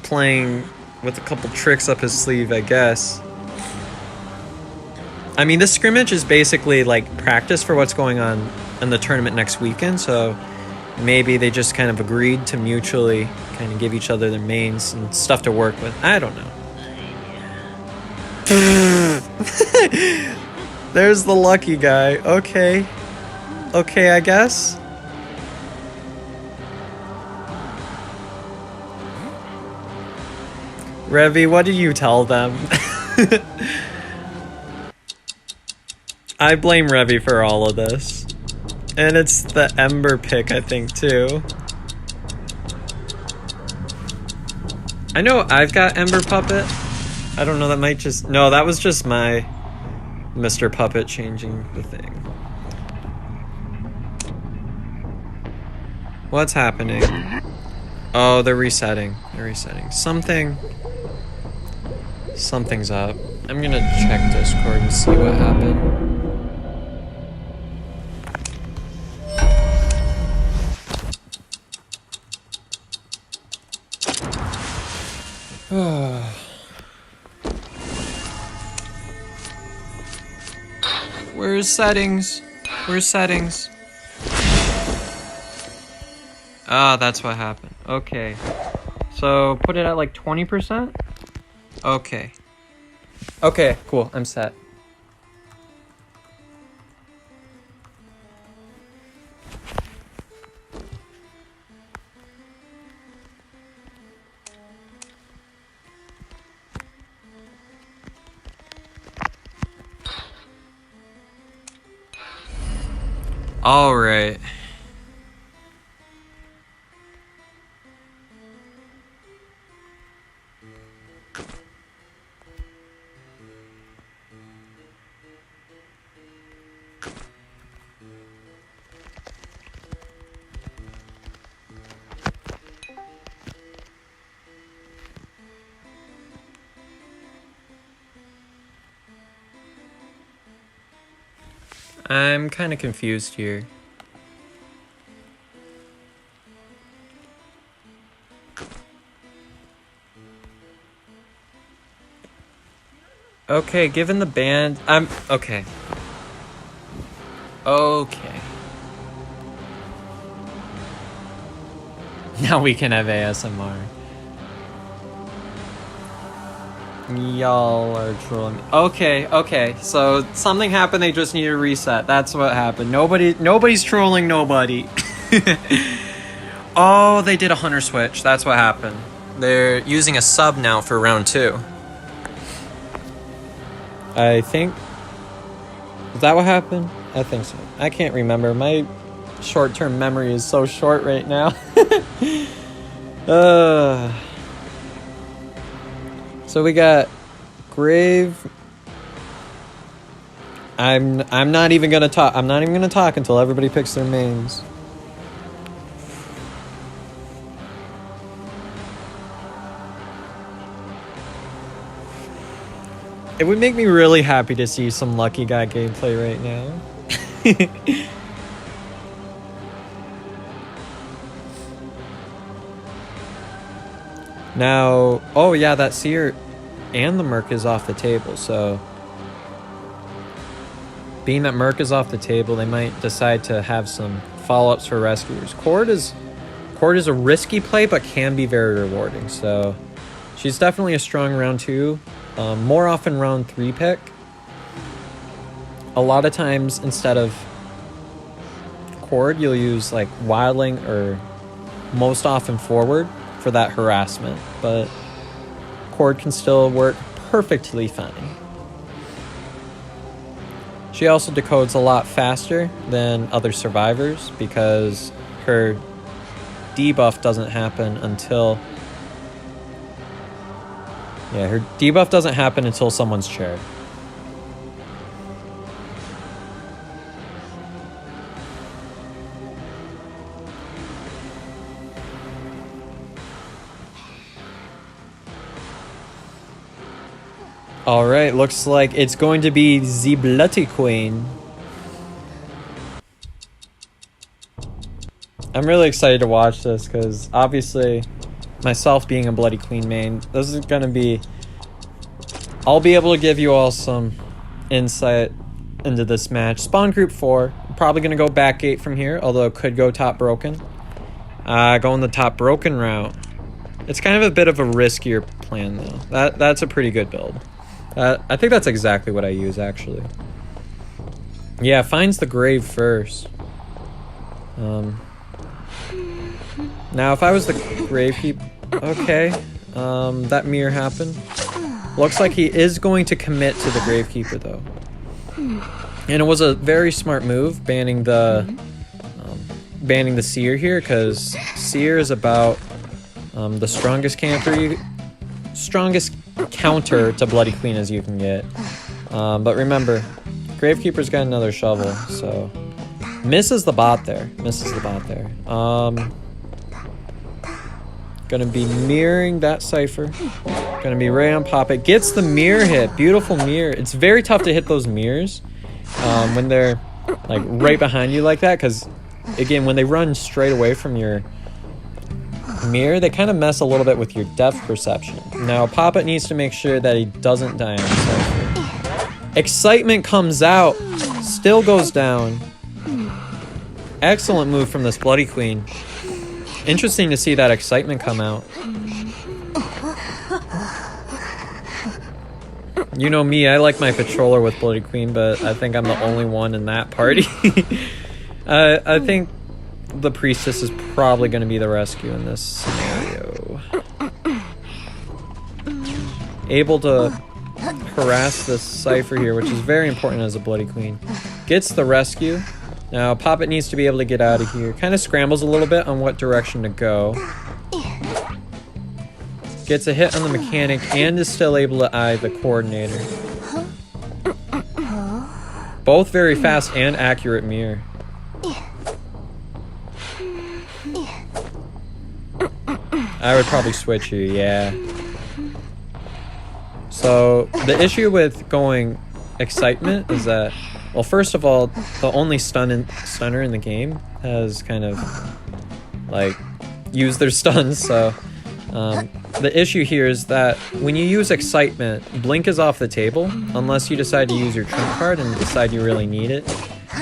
playing with a couple tricks up his sleeve, I guess. I mean, this scrimmage is basically like practice for what's going on in the tournament next weekend, so maybe they just kind of agreed to mutually kind of give each other their mains and stuff to work with. I don't know. There's the lucky guy. Okay, I guess. Revy, what did you tell them? I blame Revy for all of this. And it's the Ember pick, I think, too. I know I've got Ember Puppet. I don't know, that might just... No, that was just my Mr. Puppet changing the thing. What's happening? Oh, they're resetting. Something's up. I'm gonna check Discord and see what happened. Where's settings? Ah, that's what happened. Okay. So, put it at like 20%? Okay. Okay, cool. I'm set. All right. I'm kind of confused here. Okay, given the band, I'm okay. Okay. Now we can have ASMR. Y'all are trolling me. Okay, so something happened, they just need to reset. That's what happened. Nobody's trolling nobody. Oh, they did a hunter switch. That's what happened. They're using a sub now for round 2. I think... Is that what happened? I think so. I can't remember. My short-term memory is so short right now. So we got Grave. I'm not even gonna talk. I'm not even gonna talk until everybody picks their mains. It would make me really happy to see some Lucky Guy gameplay right now. Now, oh yeah, that Seer and the Merc is off the table, so being that Merc is off the table, they might decide to have some follow-ups for rescuers. Cord is a risky play, but can be very rewarding, so she's definitely a strong round 2. More often round 3 pick. A lot of times instead of Cord, you'll use like Wildling or most often Forward for that harassment, but Cord can still work perfectly fine. She also decodes a lot faster than other survivors because her debuff doesn't happen until... Yeah, her debuff doesn't happen until someone's chaired. Alright, looks like it's going to be the Bloody Queen. I'm really excited to watch this because obviously myself being a Bloody Queen main, this is going to be... I'll be able to give you all some insight into this match. Spawn group 4. I'm probably going to go back gate from here, although it could go top broken. Going the top broken route. It's kind of a bit of a riskier plan though. That's a pretty good build. I think that's exactly what I use actually. Yeah, finds the grave first. Now if I was the gravekeeper... Okay. That mirror happened. Looks like he is going to commit to the gravekeeper though. And it was a very smart move banning the Seer here, because Seer is about the strongest counter to Bloody Queen as you can get. But remember, Gravekeeper's got another shovel, so misses the bot there. Gonna be mirroring that Cypher. Gonna be right on Pop It. Gets the mirror hit. Beautiful mirror. It's very tough to hit those mirrors when they're like right behind you like that, because again, when they run straight away from your mirror, they kind of mess a little bit with your depth perception. Now Pop It needs to make sure that he doesn't die on Cypher. Excitement comes out. Still goes down. Excellent move from this Bloody Queen. Interesting to see that excitement come out. You know me, I like my patroller with Bloody Queen, but I think I'm the only one in that party. I think the Priestess is probably going to be the rescue in this scenario. Able to harass this Cypher here, which is very important as a Bloody Queen. Gets the rescue. Now, Pop It needs to be able to get out of here. Kind of scrambles a little bit on what direction to go. Gets a hit on the mechanic and is still able to eye the coordinator. Both very fast and accurate mirror. I would probably switch here, yeah. So, the issue with going Excitement is that, well, first of all, the only stunner in the game has kind of, like, used their stuns, so the issue here is that when you use excitement, blink is off the table unless you decide to use your trump card and decide you really need it.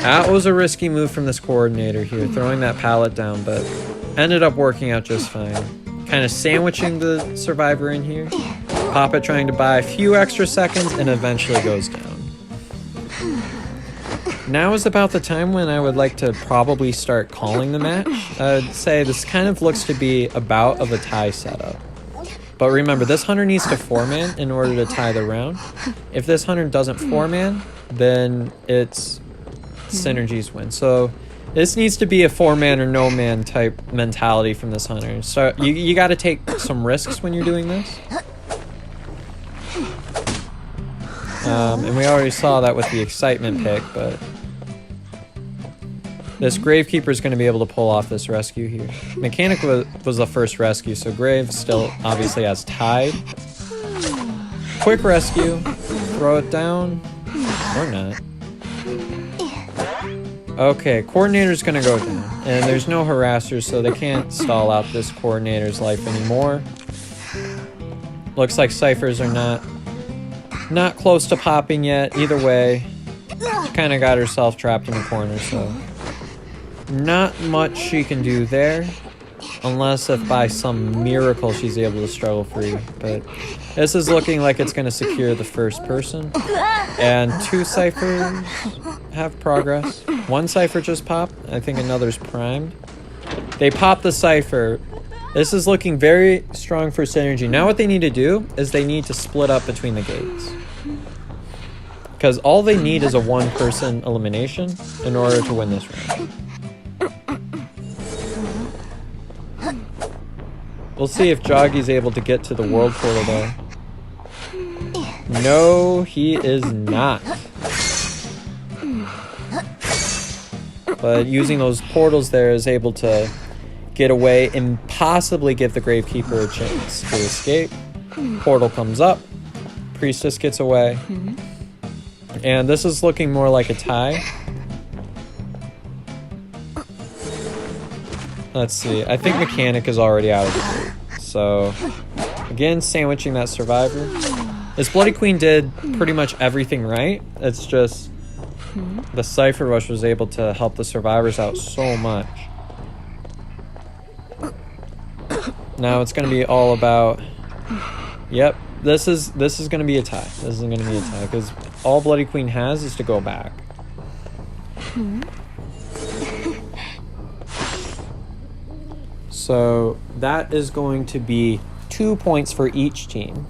That was a risky move from this coordinator here, throwing that pallet down, but ended up working out just fine. Kind of sandwiching the survivor in here. Poppet trying to buy a few extra seconds and eventually goes down. Now is about the time when I would like to probably start calling the match. I'd say this kind of looks to be about of a tie setup. But remember, this hunter needs to 4-man in order to tie the round. If this hunter doesn't 4-man, then it's synergies win. So this needs to be a 4-man or no man type mentality from this hunter. So you got to take some risks when you're doing this. And we already saw that with the excitement pick, but this Gravekeeper is going to be able to pull off this rescue here. Mechanic was the first rescue, so Grave still obviously has tied. Quick rescue, throw it down, or not. Okay, Coordinator's going to go down, and there's no harassers, so they can't stall out this Coordinator's life anymore. Looks like Ciphers are not close to popping yet. Either way, she kind of got herself trapped in a corner, so not much she can do there, unless if by some miracle she's able to struggle free. But this is looking like it's going to secure the first person. And 2 Ciphers have progress. 1 Cipher just popped. I think another's primed. They popped the Cipher. This is looking very strong for synergy. Now what they need to do is they need to split up between the gates. Because all they need is a 1-person elimination in order to win this round. We'll see if Joggy's able to get to the world portal though. No, he is not. But using those portals there is able to get away and possibly give the Gravekeeper a chance to escape. Portal comes up. Priestess gets away. And this is looking more like a tie. Let's see. I think Mechanic is already out of the group. So, again, sandwiching that survivor. This Bloody Queen did pretty much everything right. It's just the Cipher Rush was able to help the survivors out so much. Now it's going to be all about... Yep, this is going to be a tie. This is going to be a tie because all Bloody Queen has is to go back. So that is going to be 2 points for each team,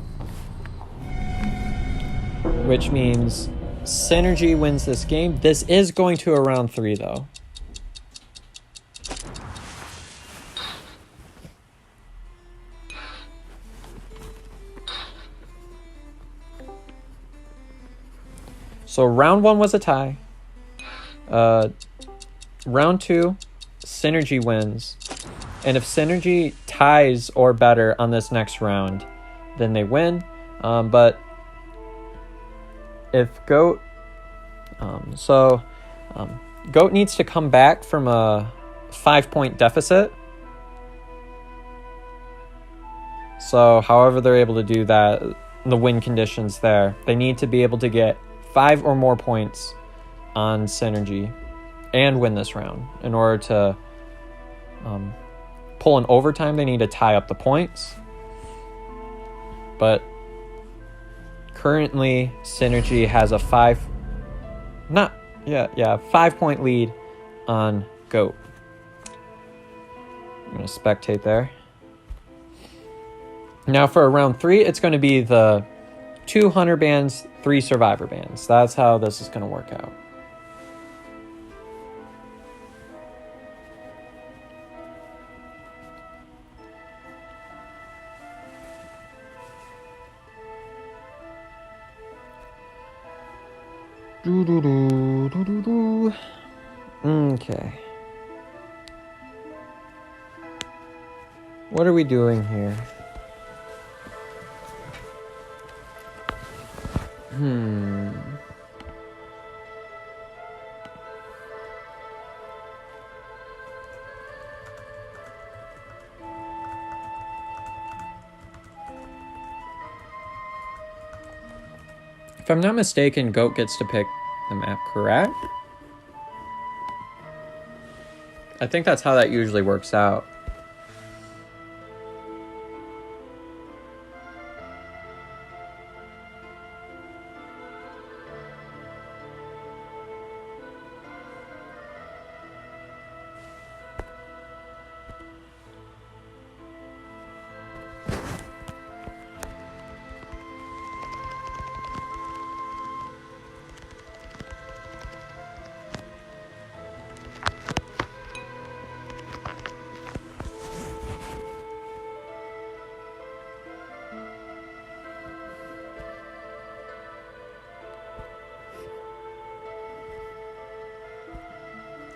which means Synergy wins this game. This is going to a round 3 though. So round 1 was a tie. Round 2, Synergy wins. And if Synergy ties or better on this next round, then they win. But if Goat... Goat needs to come back from a 5-point deficit. So however they're able to do that, the win conditions there, they need to be able to get 5 or more points on Synergy and win this round. In order to pull an overtime, they need to tie up the points. But currently, Synergy has a 5-point lead on Goat. I'm going to spectate there. Now for round 3, it's going to be the 2 Hunter bands, 3 Survivor bands. That's how this is going to work out. Okay. What are we doing here? If I'm not mistaken, Goat gets to pick the map, correct? I think that's how that usually works out.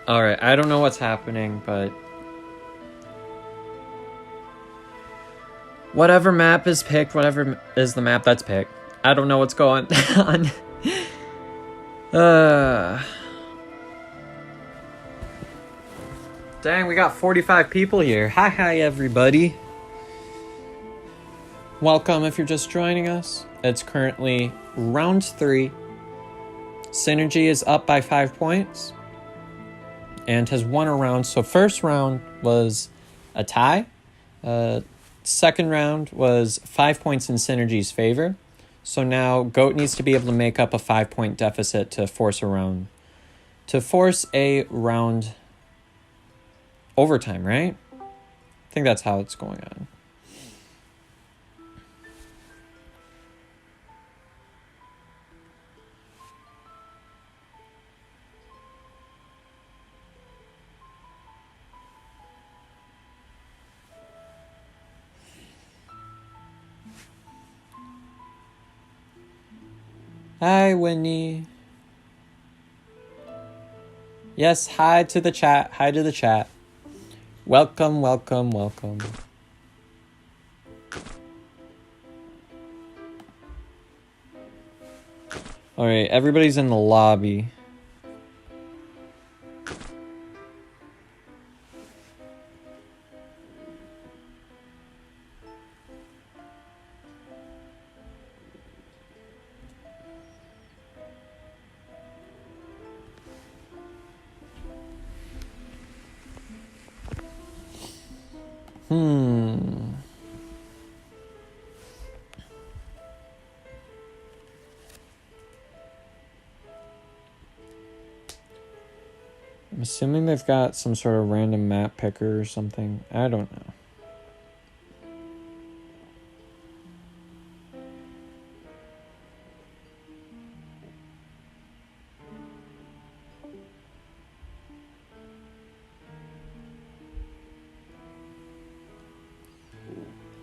Alright, I don't know what's happening, but whatever map is picked, whatever is the map that's picked. I don't know what's going on. Dang, we got 45 people here. Hi, everybody. Welcome if you're just joining us. It's currently round 3. Synergy is up by 5 points and has won a round. So first round was a tie. Second round was 5 points in Synergy's favor. So now Goat needs to be able to make up a 5-point deficit to force a round. To force a round overtime, right? I think that's how it's going on. Hi, Winnie. Yes, hi to the chat. Hi to the chat. Welcome, welcome, welcome. All right, everybody's in the lobby. I'm assuming they've got some sort of random map picker or something. I don't know.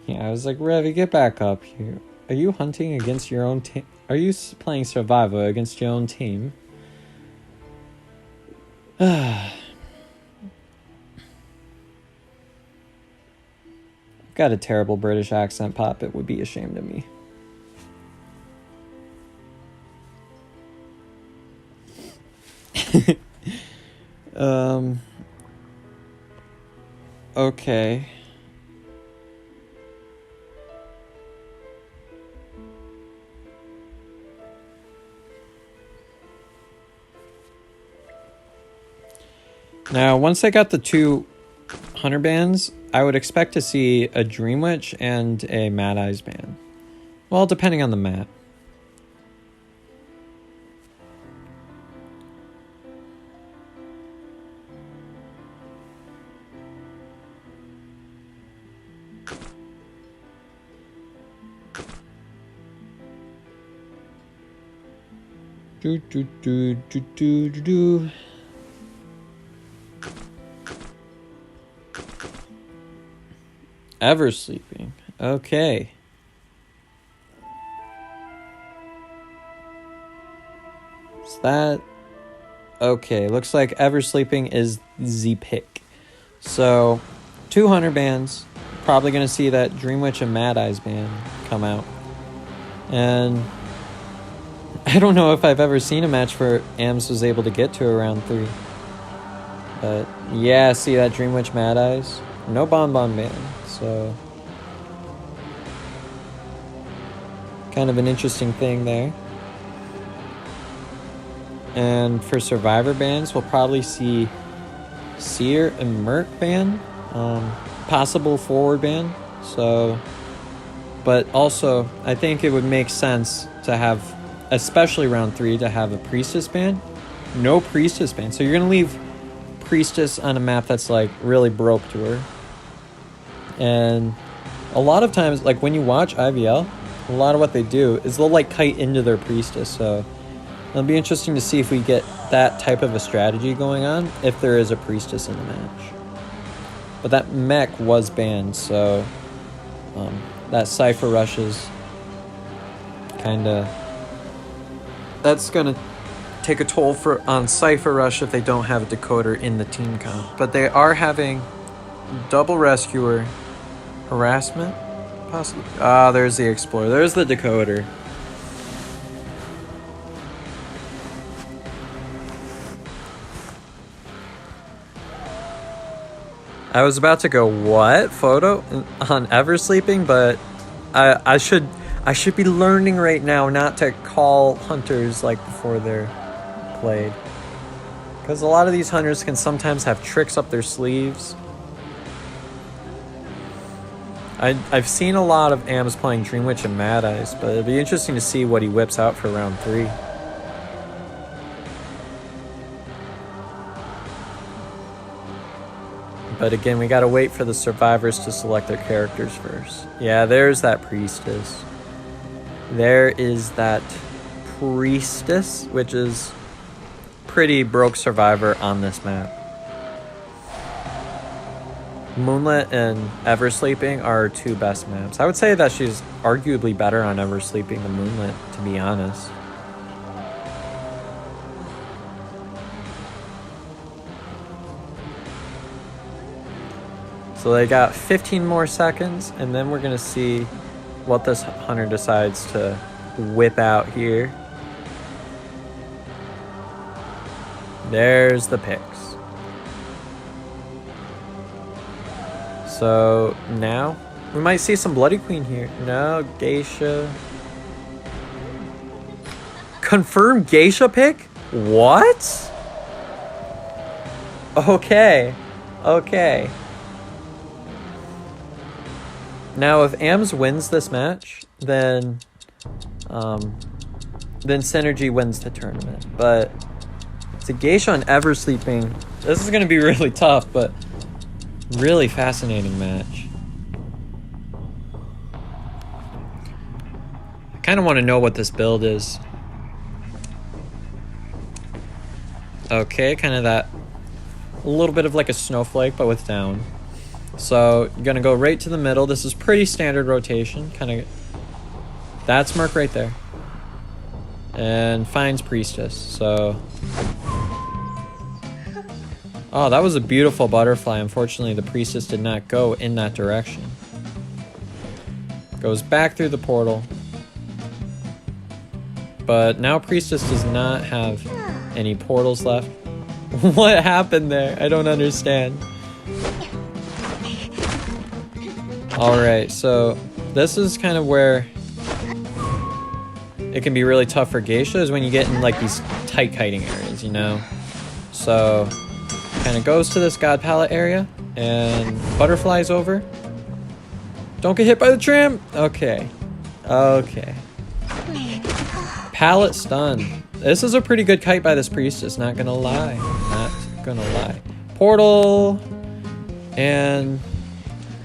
Yeah, I was like, Revy, get back up here. Are you hunting against your own team? Are you playing survival against your own team? Got a terrible British accent, Pop. It would be ashamed of me. Okay. Now, once I got the 2 Hunter bands, I would expect to see a Dream Witch and a Mad Eyes band. Well, depending on the map. Do. Ever sleeping. Okay. Is that... Okay, looks like Ever Sleeping is the pick. So, 2 Hunter bands. Probably going to see that Dream Witch and Mad Eyes band come out. And I don't know if I've ever seen a match where AMS was able to get to around 3. But yeah, see that Dream Witch Mad Eyes? No Bonbon band. So, kind of an interesting thing there. And for survivor bans, we'll probably see Seer and Merc ban, possible forward ban. So, but also I think it would make sense to have, especially round 3, to have a priestess ban. No priestess ban. So you're gonna leave priestess on a map that's like really broke to her. And a lot of times, like when you watch IVL, a lot of what they do is they'll like kite into their priestess. So it'll be interesting to see if we get that type of a strategy going on, if there is a priestess in the match. But that mech was banned, so that Cypher Rush is kinda, that's gonna take a toll on Cypher Rush if they don't have a decoder in the team comp. But they are having double rescuer, harassment, possibly. Ah, there's the explorer, there's the decoder. I was about to go, what? Photo on Eversleeping, but I should be learning right now not to call hunters like before they're played. Because a lot of these hunters can sometimes have tricks up their sleeves. I've seen a lot of AMs playing Dream Witch and Mad Eyes, but it'd be interesting to see what he whips out for round 3. But again, we gotta wait for the survivors to select their characters first. Yeah, there's that priestess. There is that priestess, which is pretty broke survivor on this map. Moonlit and Eversleeping are our 2 best maps. I would say that she's arguably better on Eversleeping than Moonlit, to be honest. So they got 15 more seconds, and then we're gonna see what this hunter decides to whip out here. There's the picks. So now we might see some Bloody Queen here. No, Geisha. Confirmed Geisha pick? What? Okay. Okay. Now, if AMS wins this match, then Synergy wins the tournament. But it's a Geisha on Eversleeping. This is going to be really tough, but really fascinating match. I kind of want to know what this build is. Okay, kind of that, a little bit of like a snowflake, but with down. So you're gonna go right to the middle. This is pretty standard rotation. Kind of, that's Merc right there, and finds Priestess. So, oh, that was a beautiful butterfly. Unfortunately, the Priestess did not go in that direction. Goes back through the portal, but now Priestess does not have any portals left. What happened there? I don't understand. Alright, so this is kind of where it can be really tough for Geisha, is when you get in like these tight kiting areas, you know? So kind of goes to this God Palette area and butterflies over. Don't get hit by the tram! Okay. Okay. Palette stun. This is a pretty good kite by this Priestess, not gonna lie. Not gonna lie. Portal! And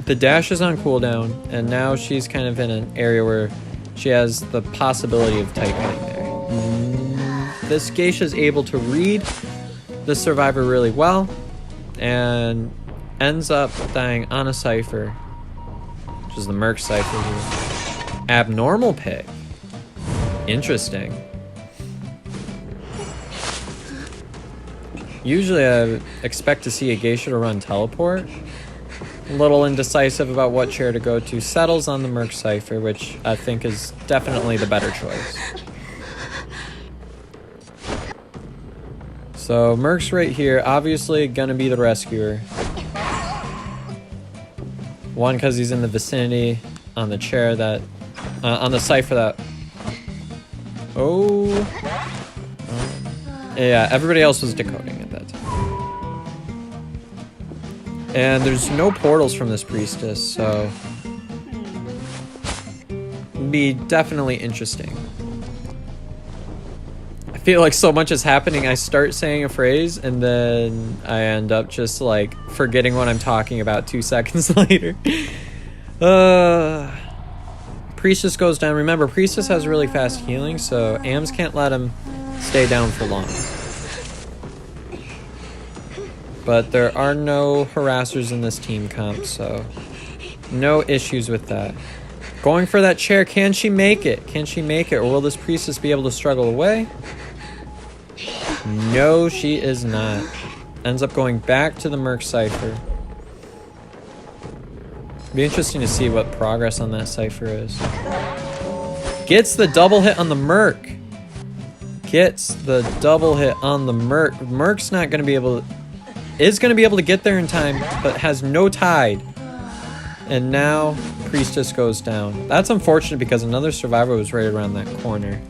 the dash is on cooldown, and now she's kind of in an area where she has the possibility of tight kiting there. This Geisha is able to read the survivor really well, and ends up dying on a Cypher, which is the Merc Cypher here. Abnormal pick. Interesting. Usually I expect to see a Geisha to run teleport. A little indecisive about what chair to go to. Settles on the Merc Cypher, which I think is definitely the better choice. So Merc's right here, obviously gonna be the rescuer. One, because he's in the vicinity on the chair that, on the Cypher that, Yeah, everybody else was decoding at that time. And there's no portals from this priestess, so it'd be definitely interesting. I feel like so much is happening. I start saying a phrase and then I end up just like forgetting what I'm talking about 2 seconds later. Priestess goes down. Remember, Priestess has really fast healing, so AMs can't let him stay down for long. But there are no harassers in this team comp, so no issues with that. Going for that chair. Can she make it? Can she make it? Or will this priestess be able to struggle away? No, she is not. Ends up going back to the Merc Cypher. Be interesting to see what progress on that Cypher is. Gets the double hit on the Merc. Gets the double hit on the Merc. Merc's not going to be able to... Is going to be able to get there in time, but has no tide. And now Priestess goes down. That's unfortunate because another survivor was right around that corner.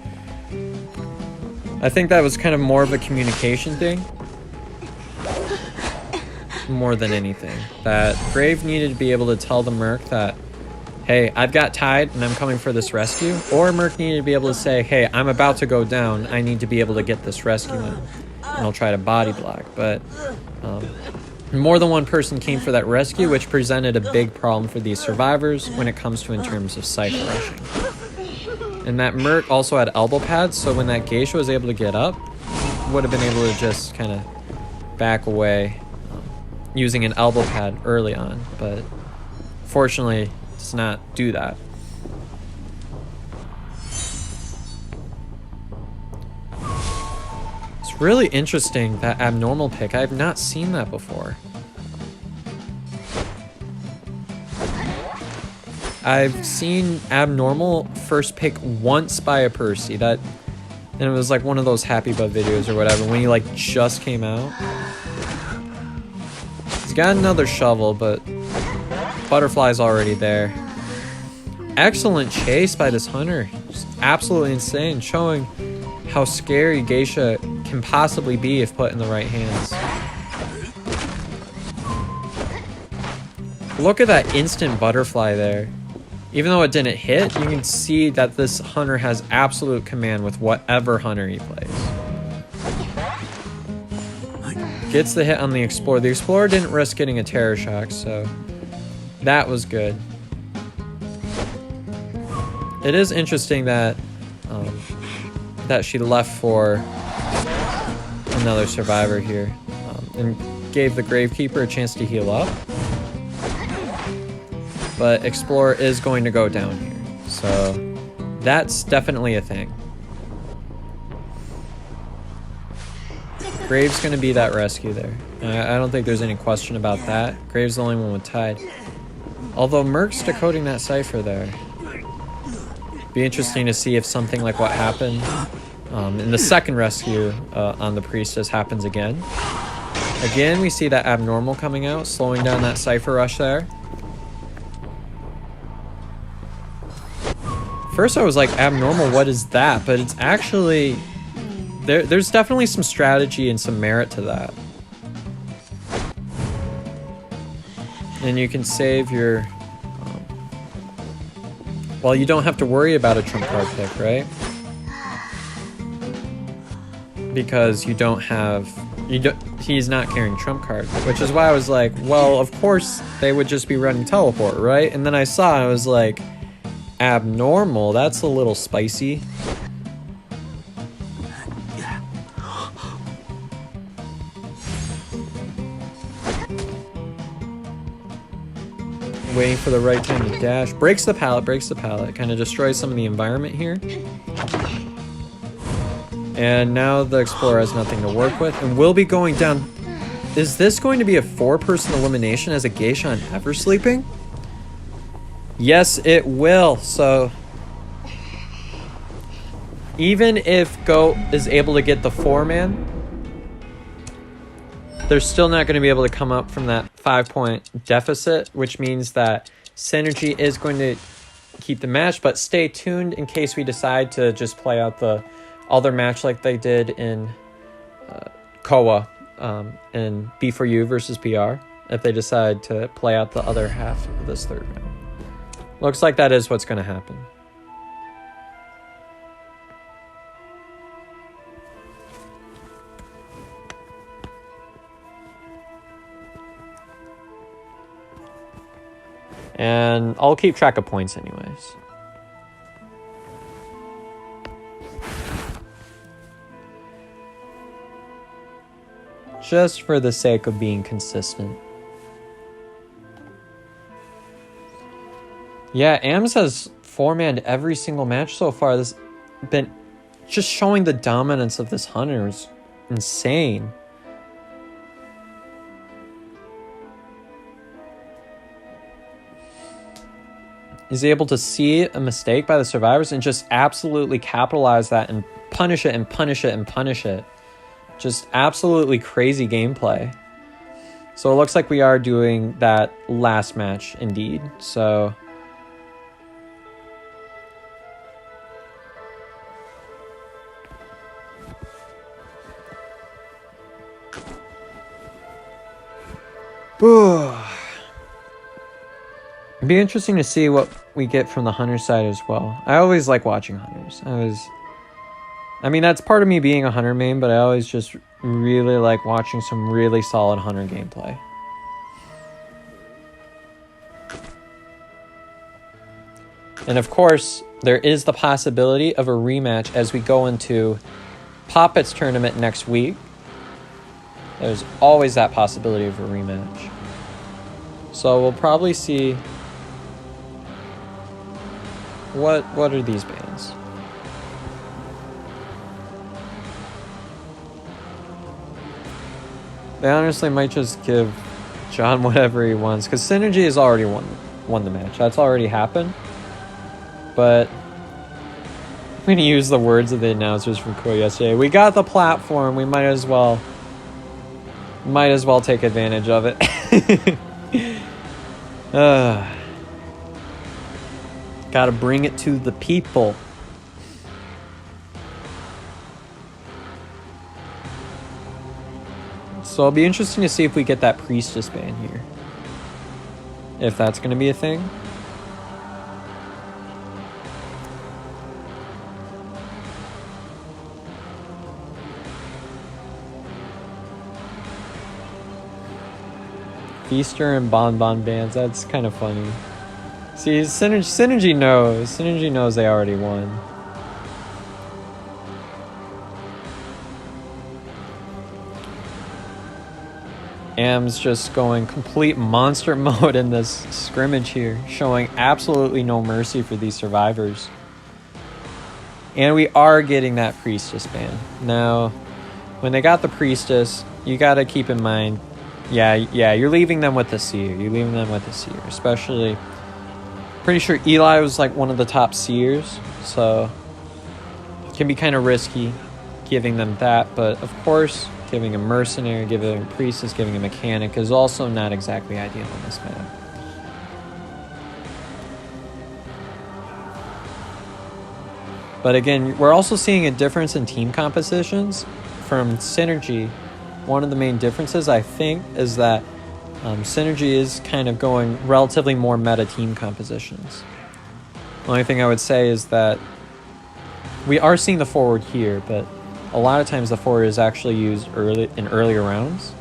I think that was kind of more of a communication thing. More than anything. That Grave needed to be able to tell the Merc that, hey, I've got tide and I'm coming for this rescue. Or Merc needed to be able to say, hey, I'm about to go down. I need to be able to get this rescue in. And I'll try to body block. But more than one person came for that rescue, which presented a big problem for these survivors when it comes to in terms of cypher rushing. And that Merc also had elbow pads, so when that Geisha was able to get up, would have been able to just kind of back away using an elbow pad early on, but fortunately does not do that. It's really interesting, that abnormal pick. I have not seen that before. I've seen abnormal first pick once by a Percy, and it was like one of those Happy Butt videos or whatever, when he like just came out. He's got another shovel, but Butterfly's already there. Excellent chase by this hunter. Just absolutely insane, showing how scary Geisha can possibly be if put in the right hands. Look at that instant Butterfly there. Even though it didn't hit, you can see that this hunter has absolute command with whatever hunter he plays. Gets the hit on the Explorer. The Explorer didn't risk getting a Terror Shock, so that was good. It is interesting that that she left for another survivor here and gave the Gravekeeper a chance to heal up. But Explorer is going to go down here, so that's definitely a thing. Grave's going to be that rescue there. I don't think there's any question about that. Grave's the only one with tide. Although Merc's decoding that Cypher there. Be interesting to see if something like what happened in the second rescue on the Priestess happens again. Again, we see that abnormal coming out, slowing down that Cypher rush there. First I was like, abnormal, what is that? But it's actually... There's definitely some strategy and some merit to that. And you can save your... well, you don't have to worry about a trump card pick, right? Because you don't have... he's not carrying trump card. Which is why I was like, well, of course they would just be running teleport, right? And then I saw it, I was like, abnormal, that's a little spicy. Waiting for the right time to dash. Breaks the pallet. Kind of destroys some of the environment here. And now the Explorer has nothing to work with and will be going down. Is this going to be a 4-person elimination as a Geisha on Ever Sleeping? Yes, it will. So even if Goat is able to get the 4-man, they're still not going to be able to come up from that 5-point deficit, which means that Synergy is going to keep the match, but stay tuned in case we decide to just play out the other match like they did in Koa in B4U versus PR if they decide to play out the other half of this third round. Looks like that is what's going to happen. And I'll keep track of points anyways. Just for the sake of being consistent. Yeah, AMS has 4-manned every single match so far. This been just showing the dominance of this hunter is insane. He's able to see a mistake by the survivors and just absolutely capitalize that and punish it and punish it and punish it. Just absolutely crazy gameplay. So it looks like we are doing that last match indeed. So it'd be interesting to see what we get from the hunter side as well. I always like watching hunters. I mean, that's part of me being a hunter main, but I always just really like watching some really solid hunter gameplay. And of course, there is the possibility of a rematch as we go into Poppet's tournament next week. There's always that possibility of a rematch. So we'll probably see what are these bands. They honestly might just give John whatever he wants, because Synergy has already won the match. That's already happened. But I'm going to use the words of the announcers from Korea yesterday. We got the platform. We might as well take advantage of it. Gotta bring it to the people. So it'll be interesting to see if we get that priestess ban here. If that's going to be a thing. Feaster and Bonbon bans, that's kind of funny. See, Synergy knows. Synergy knows they already won. Am's just going complete monster mode in this scrimmage here, showing absolutely no mercy for these survivors. And we are getting that priestess ban. Now, when they got the priestess, you got to keep in mind, yeah, you're leaving them with the seer. You're leaving them with the seer, especially. Pretty sure Eli was like one of the top seers, so it can be kind of risky giving them that. But of course, giving a mercenary, giving a priestess, giving a mechanic is also not exactly ideal on this map. But again, we're also seeing a difference in team compositions from Synergy. One of the main differences, I think, is that Synergy is kind of going relatively more meta team compositions. The only thing I would say is that we are seeing the forward here, but a lot of times the forward is actually used in earlier rounds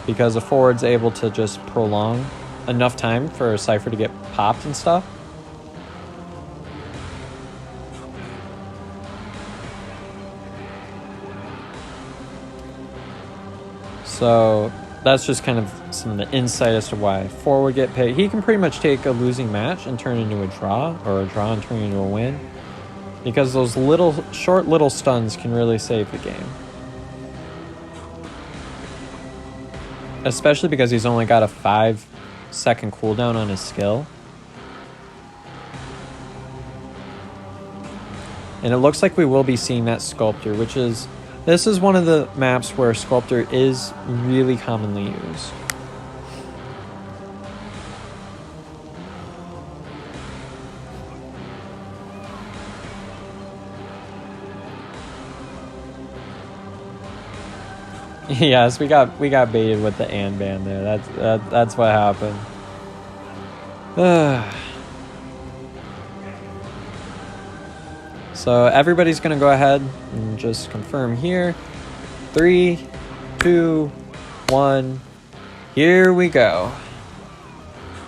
because the forward's able to just prolong enough time for a Cypher to get popped and stuff. So that's just kind of some of the insight as to why forward get paid. He can pretty much take a losing match and turn it into a draw, or a draw and turn it into a win, because those short little stuns can really save the game. Especially because he's only got a 5-second cooldown on his skill. And it looks like we will be seeing that Sculptor, which is... This is one of the maps where Sculptor is really commonly used. Yes, we got baited with the and ban there. That's what happened. So everybody's gonna go ahead and just confirm here. 3, 2, 1. Here we go.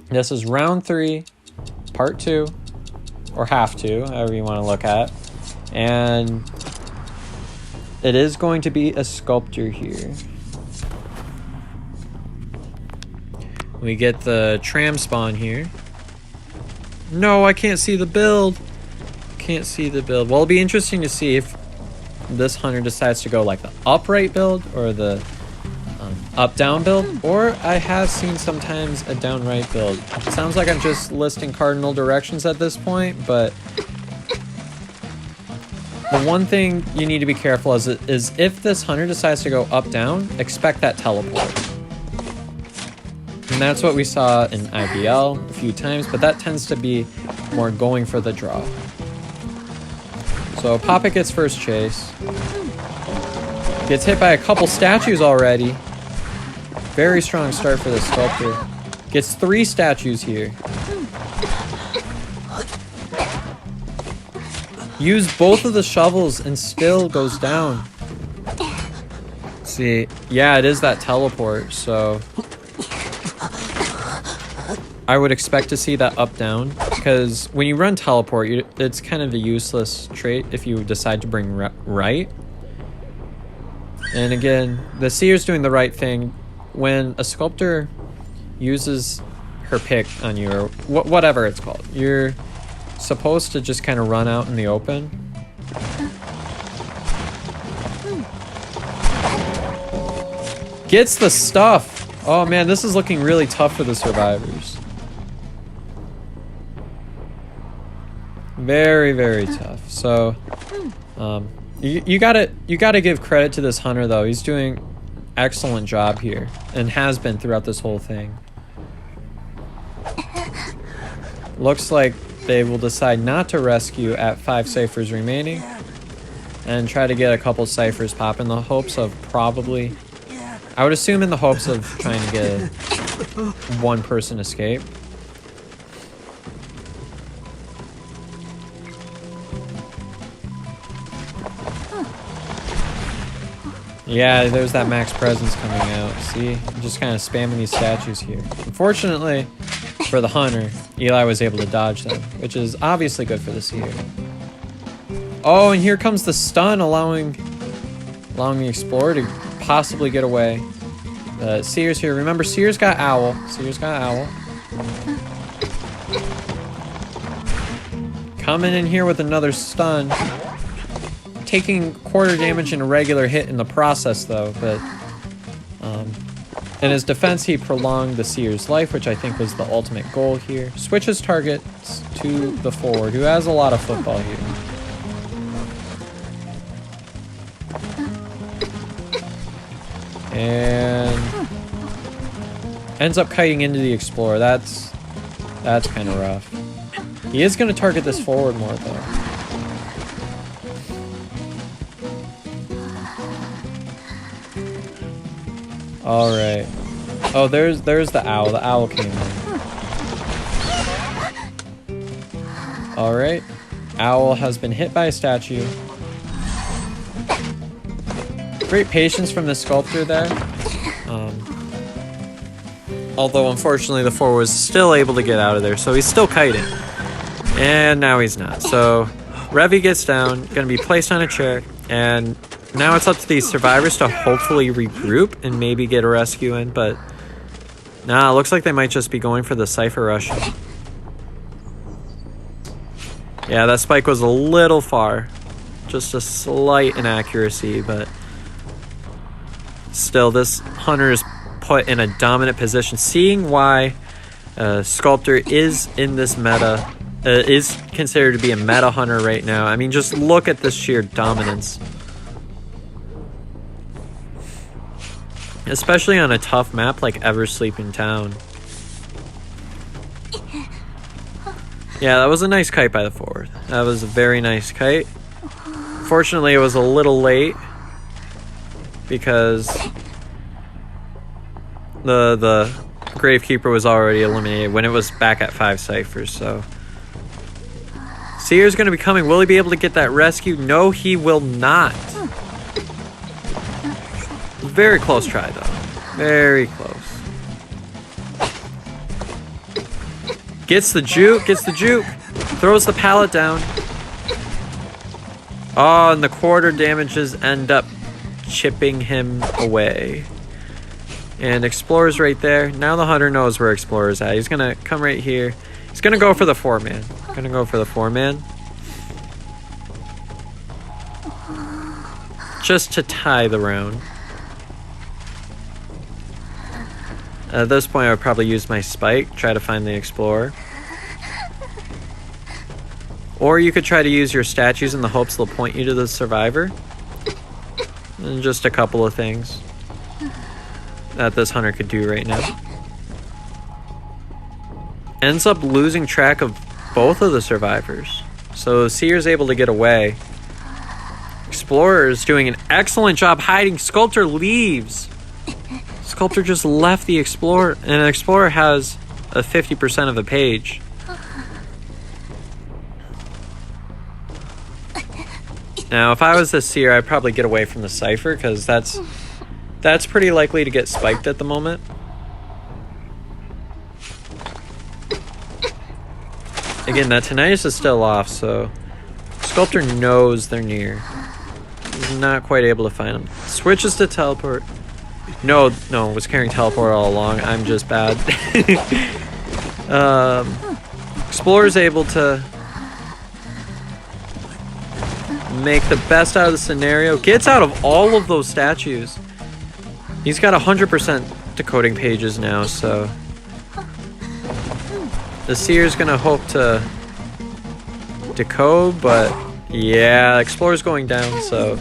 This is round 3, part 2, or half 2, however you want to look at. And it is going to be a sculptor here. We get the tram spawn here. No, I can't see the build. Can't see the build. Well, it'll be interesting to see if this hunter decides to go like the upright build or the up-down build, or I have seen sometimes a downright build. It sounds like I'm just listing cardinal directions at this point, but the one thing you need to be careful is if this hunter decides to go up-down, expect that teleport. And that's what we saw in IBL a few times, but that tends to be more going for the draw. So Poppet gets first chase. Gets hit by a couple statues already. Very strong start for the sculptor. Gets 3 statues here. Use both of the shovels and still goes down. See, yeah, it is that teleport, so I would expect to see that up down, because when you run teleport, it's kind of a useless trait if you decide to bring right. And again, the seer's doing the right thing. When a sculptor uses her pick on you, or whatever it's called, you're supposed to just kind of run out in the open. Gets the stuff. Oh man, this is looking really tough for the survivors. Very, very tough. So, you gotta give credit to this hunter though. He's doing an excellent job here and has been throughout this whole thing. Looks like they will decide not to rescue at 5 ciphers remaining and try to get a couple ciphers pop in the hopes of probably, I would assume in the hopes of trying to get a 1-person escape. Yeah, there's that max presence coming out. See? I'm just kind of spamming these statues here. Unfortunately, for the hunter, Eli was able to dodge them, which is obviously good for the seer. Oh, and here comes the stun, allowing the explorer to possibly get away. Seer's here. Remember, Seer's got Owl. Seer's got Owl. Coming in here with another stun. Taking quarter damage and a regular hit in the process, though, but in his defense, he prolonged the Seer's life, which I think was the ultimate goal here. Switches targets to the forward, who has a lot of football here. And ends up kiting into the explorer. That's kind of rough. He is going to target this forward more, though. All right. Oh, there's the owl. The owl came in. All right. Owl has been hit by a statue. Great patience from the sculptor there. Although, unfortunately, the forward was still able to get out of there, so he's still kiting. And now he's not. So, Revy gets down, going to be placed on a chair, and now it's up to these survivors to hopefully regroup and maybe get a rescue in, but nah, it looks like they might just be going for the Cypher Rush. Yeah, that spike was a little far. Just a slight inaccuracy, but still, this hunter is put in a dominant position. Seeing why Sculptor is in this meta, is considered to be a meta hunter right now. I mean, just look at this sheer dominance. Especially on a tough map like Eversleeping Town. Yeah, that was a nice kite by the forward. That was a very nice kite. Fortunately, it was a little late because The Gravekeeper was already eliminated when it was back at 5 ciphers, so... Seer's gonna be coming. Will he be able to get that rescue? No, he will not. Very close try, though. Very close. Gets the juke, throws the pallet down. Oh, and the quarter damages end up chipping him away. And Explorer's right there. Now the Hunter knows where Explorer's at. He's gonna come right here. He's gonna go for the 4-man. Gonna go for the 4-man. Just to tie the round. At this point, I would probably use my spike, try to find the Explorer. Or you could try to use your statues in the hopes they'll point you to the survivor. And just a couple of things that this hunter could do right now. Ends up losing track of both of the survivors. So Seer's able to get away. Explorer is doing an excellent job hiding. Sculptor leaves. Sculptor just left the Explorer, and an Explorer has a 50% of a page. Now, if I was the Seer, I'd probably get away from the Cypher, because that's pretty likely to get spiked at the moment. Again, that Tinnitus is still off, so Sculptor knows they're near. He's not quite able to find them. Switches to Teleport. No, was carrying Teleport all along. I'm just bad. Explorer's able to make the best out of the scenario. Gets out of all of those statues. He's got 100% decoding pages now, so the Seer's gonna hope to decode, but yeah, Explorer's going down, so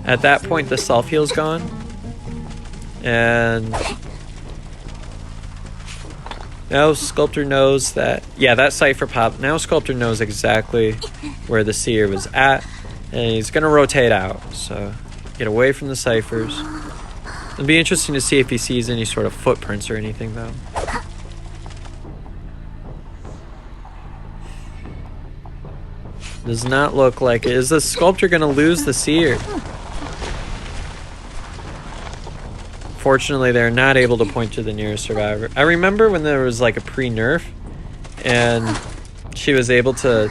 at that point the self-heal's gone. And now Sculptor knows that, yeah, that Cypher popped. Now Sculptor knows exactly where the Seer was at, and he's gonna rotate out, so get away from the Cyphers. It'll be interesting to see if he sees any sort of footprints or anything, though. Does not look like it. Is the Sculptor gonna lose the Seer? Fortunately, they're not able to point to the nearest survivor. I remember when there was like a pre-nerf and she was able to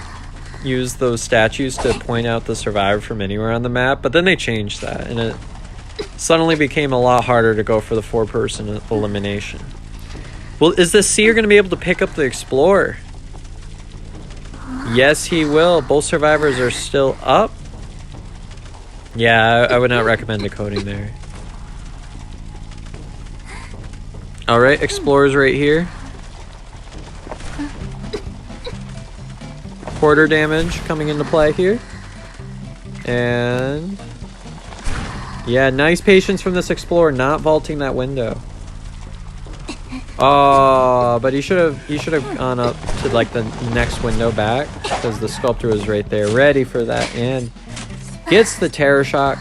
use those statues to point out the survivor from anywhere on the map, but then they changed that and it suddenly became a lot harder to go for the 4-person elimination. Well, is the Seer going to be able to pick up the Explorer? Yes, he will. Both survivors are still up. Yeah, I would not recommend decoding there. Alright, Explorer's right here. Quarter damage coming into play here. And yeah, nice patience from this Explorer, not vaulting that window. Oh, but he should have gone up to like the next window back, because the Sculptor was right there ready for that, and gets the Terror Shock.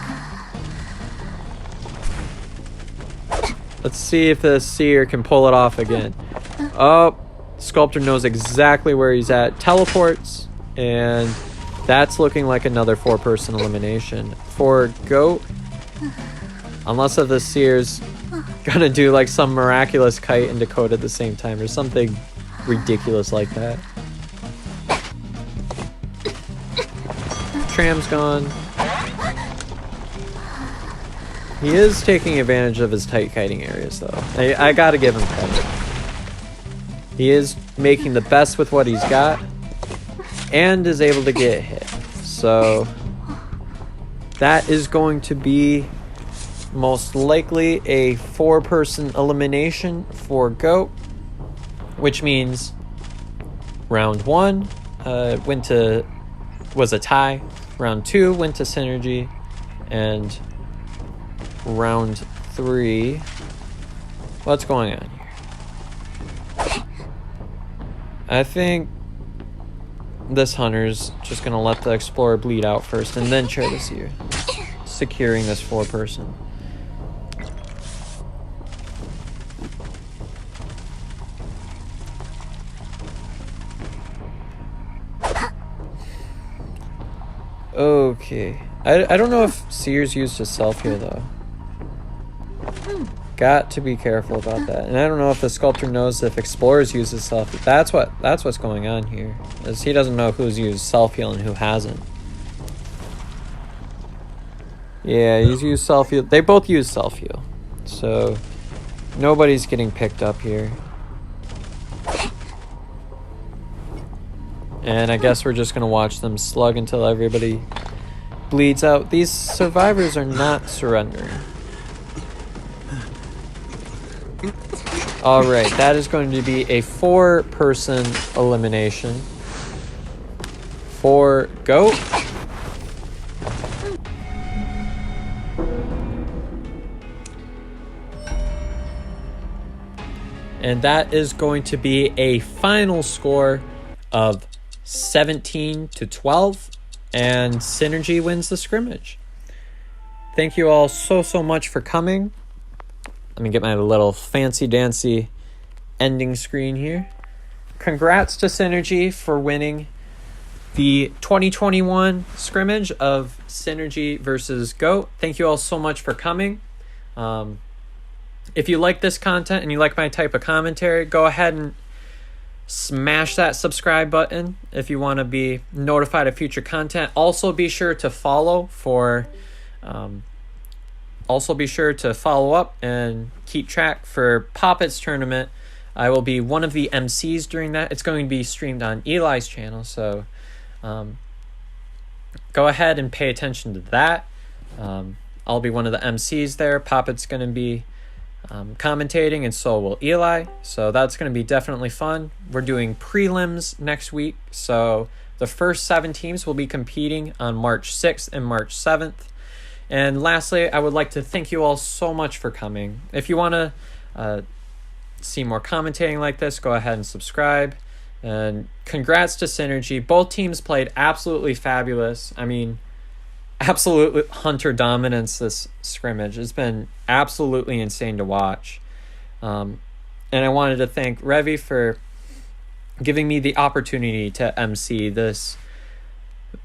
Let's see if the Seer can pull it off again. Oh, Sculptor knows exactly where he's at. Teleports, and that's looking like another 4-person elimination. For Goat, unless if the Seer's gonna do like some miraculous kite and decode at the same time, or something ridiculous like that. Tram's gone. He is taking advantage of his tight kiting areas, though. I gotta give him credit. He is making the best with what he's got, and is able to get hit. So that is going to be most likely a 4-person elimination for Goat, which means round 1 was a tie, round 2 went to Synergy, and round 3, what's going on here? I think this Hunter's just gonna let the Explorer bleed out first and then chair the Seer, securing this 4-person. Okay. I don't know if Sears used his self-heal, though. Got to be careful about that. And I don't know if the sculptor knows if Explorers use his self-heal. That's what's going on here. Is he doesn't know who's used self-heal and who hasn't. Yeah, he's used self-heal. They both use self-heal. So, nobody's getting picked up here. And I guess we're just going to watch them slug until everybody bleeds out. These survivors are not surrendering. Alright, that is going to be a 4-person elimination for Goat. And that is going to be a final score of 17-12, and Synergy wins the scrimmage. Thank you all so much for coming. Let me get my little fancy-dancy ending screen here. Congrats to Synergy for winning the 2021 scrimmage of Synergy versus Goat. Thank you all so much for coming. If you like this content and you like my type of commentary, go ahead and smash that subscribe button if you want to be notified of future content. Also be sure to follow for up and keep track for Poppets tournament. I will be one of the MCs during that. It's going to be streamed on Eli's channel, so go ahead and pay attention to that. I'll be one of the MCs there. Poppet's going to be commentating, and so will Eli, so that's going to be definitely fun. We're doing prelims next week, so the first 7 teams will be competing on March 6th and March 7th. And lastly, I would like to thank you all so much for coming. If you want to see more commentating like this, go ahead and subscribe. And congrats to Synergy. Both teams played absolutely fabulous. I mean, absolutely hunter dominance this scrimmage. It's been absolutely insane to watch. And I wanted to thank Revy for giving me the opportunity to MC this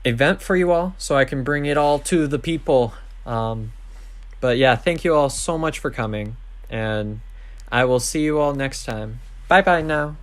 event for you all, so I can bring it all to the people. But yeah, thank you all so much for coming, and I will see you all next time. Bye bye now.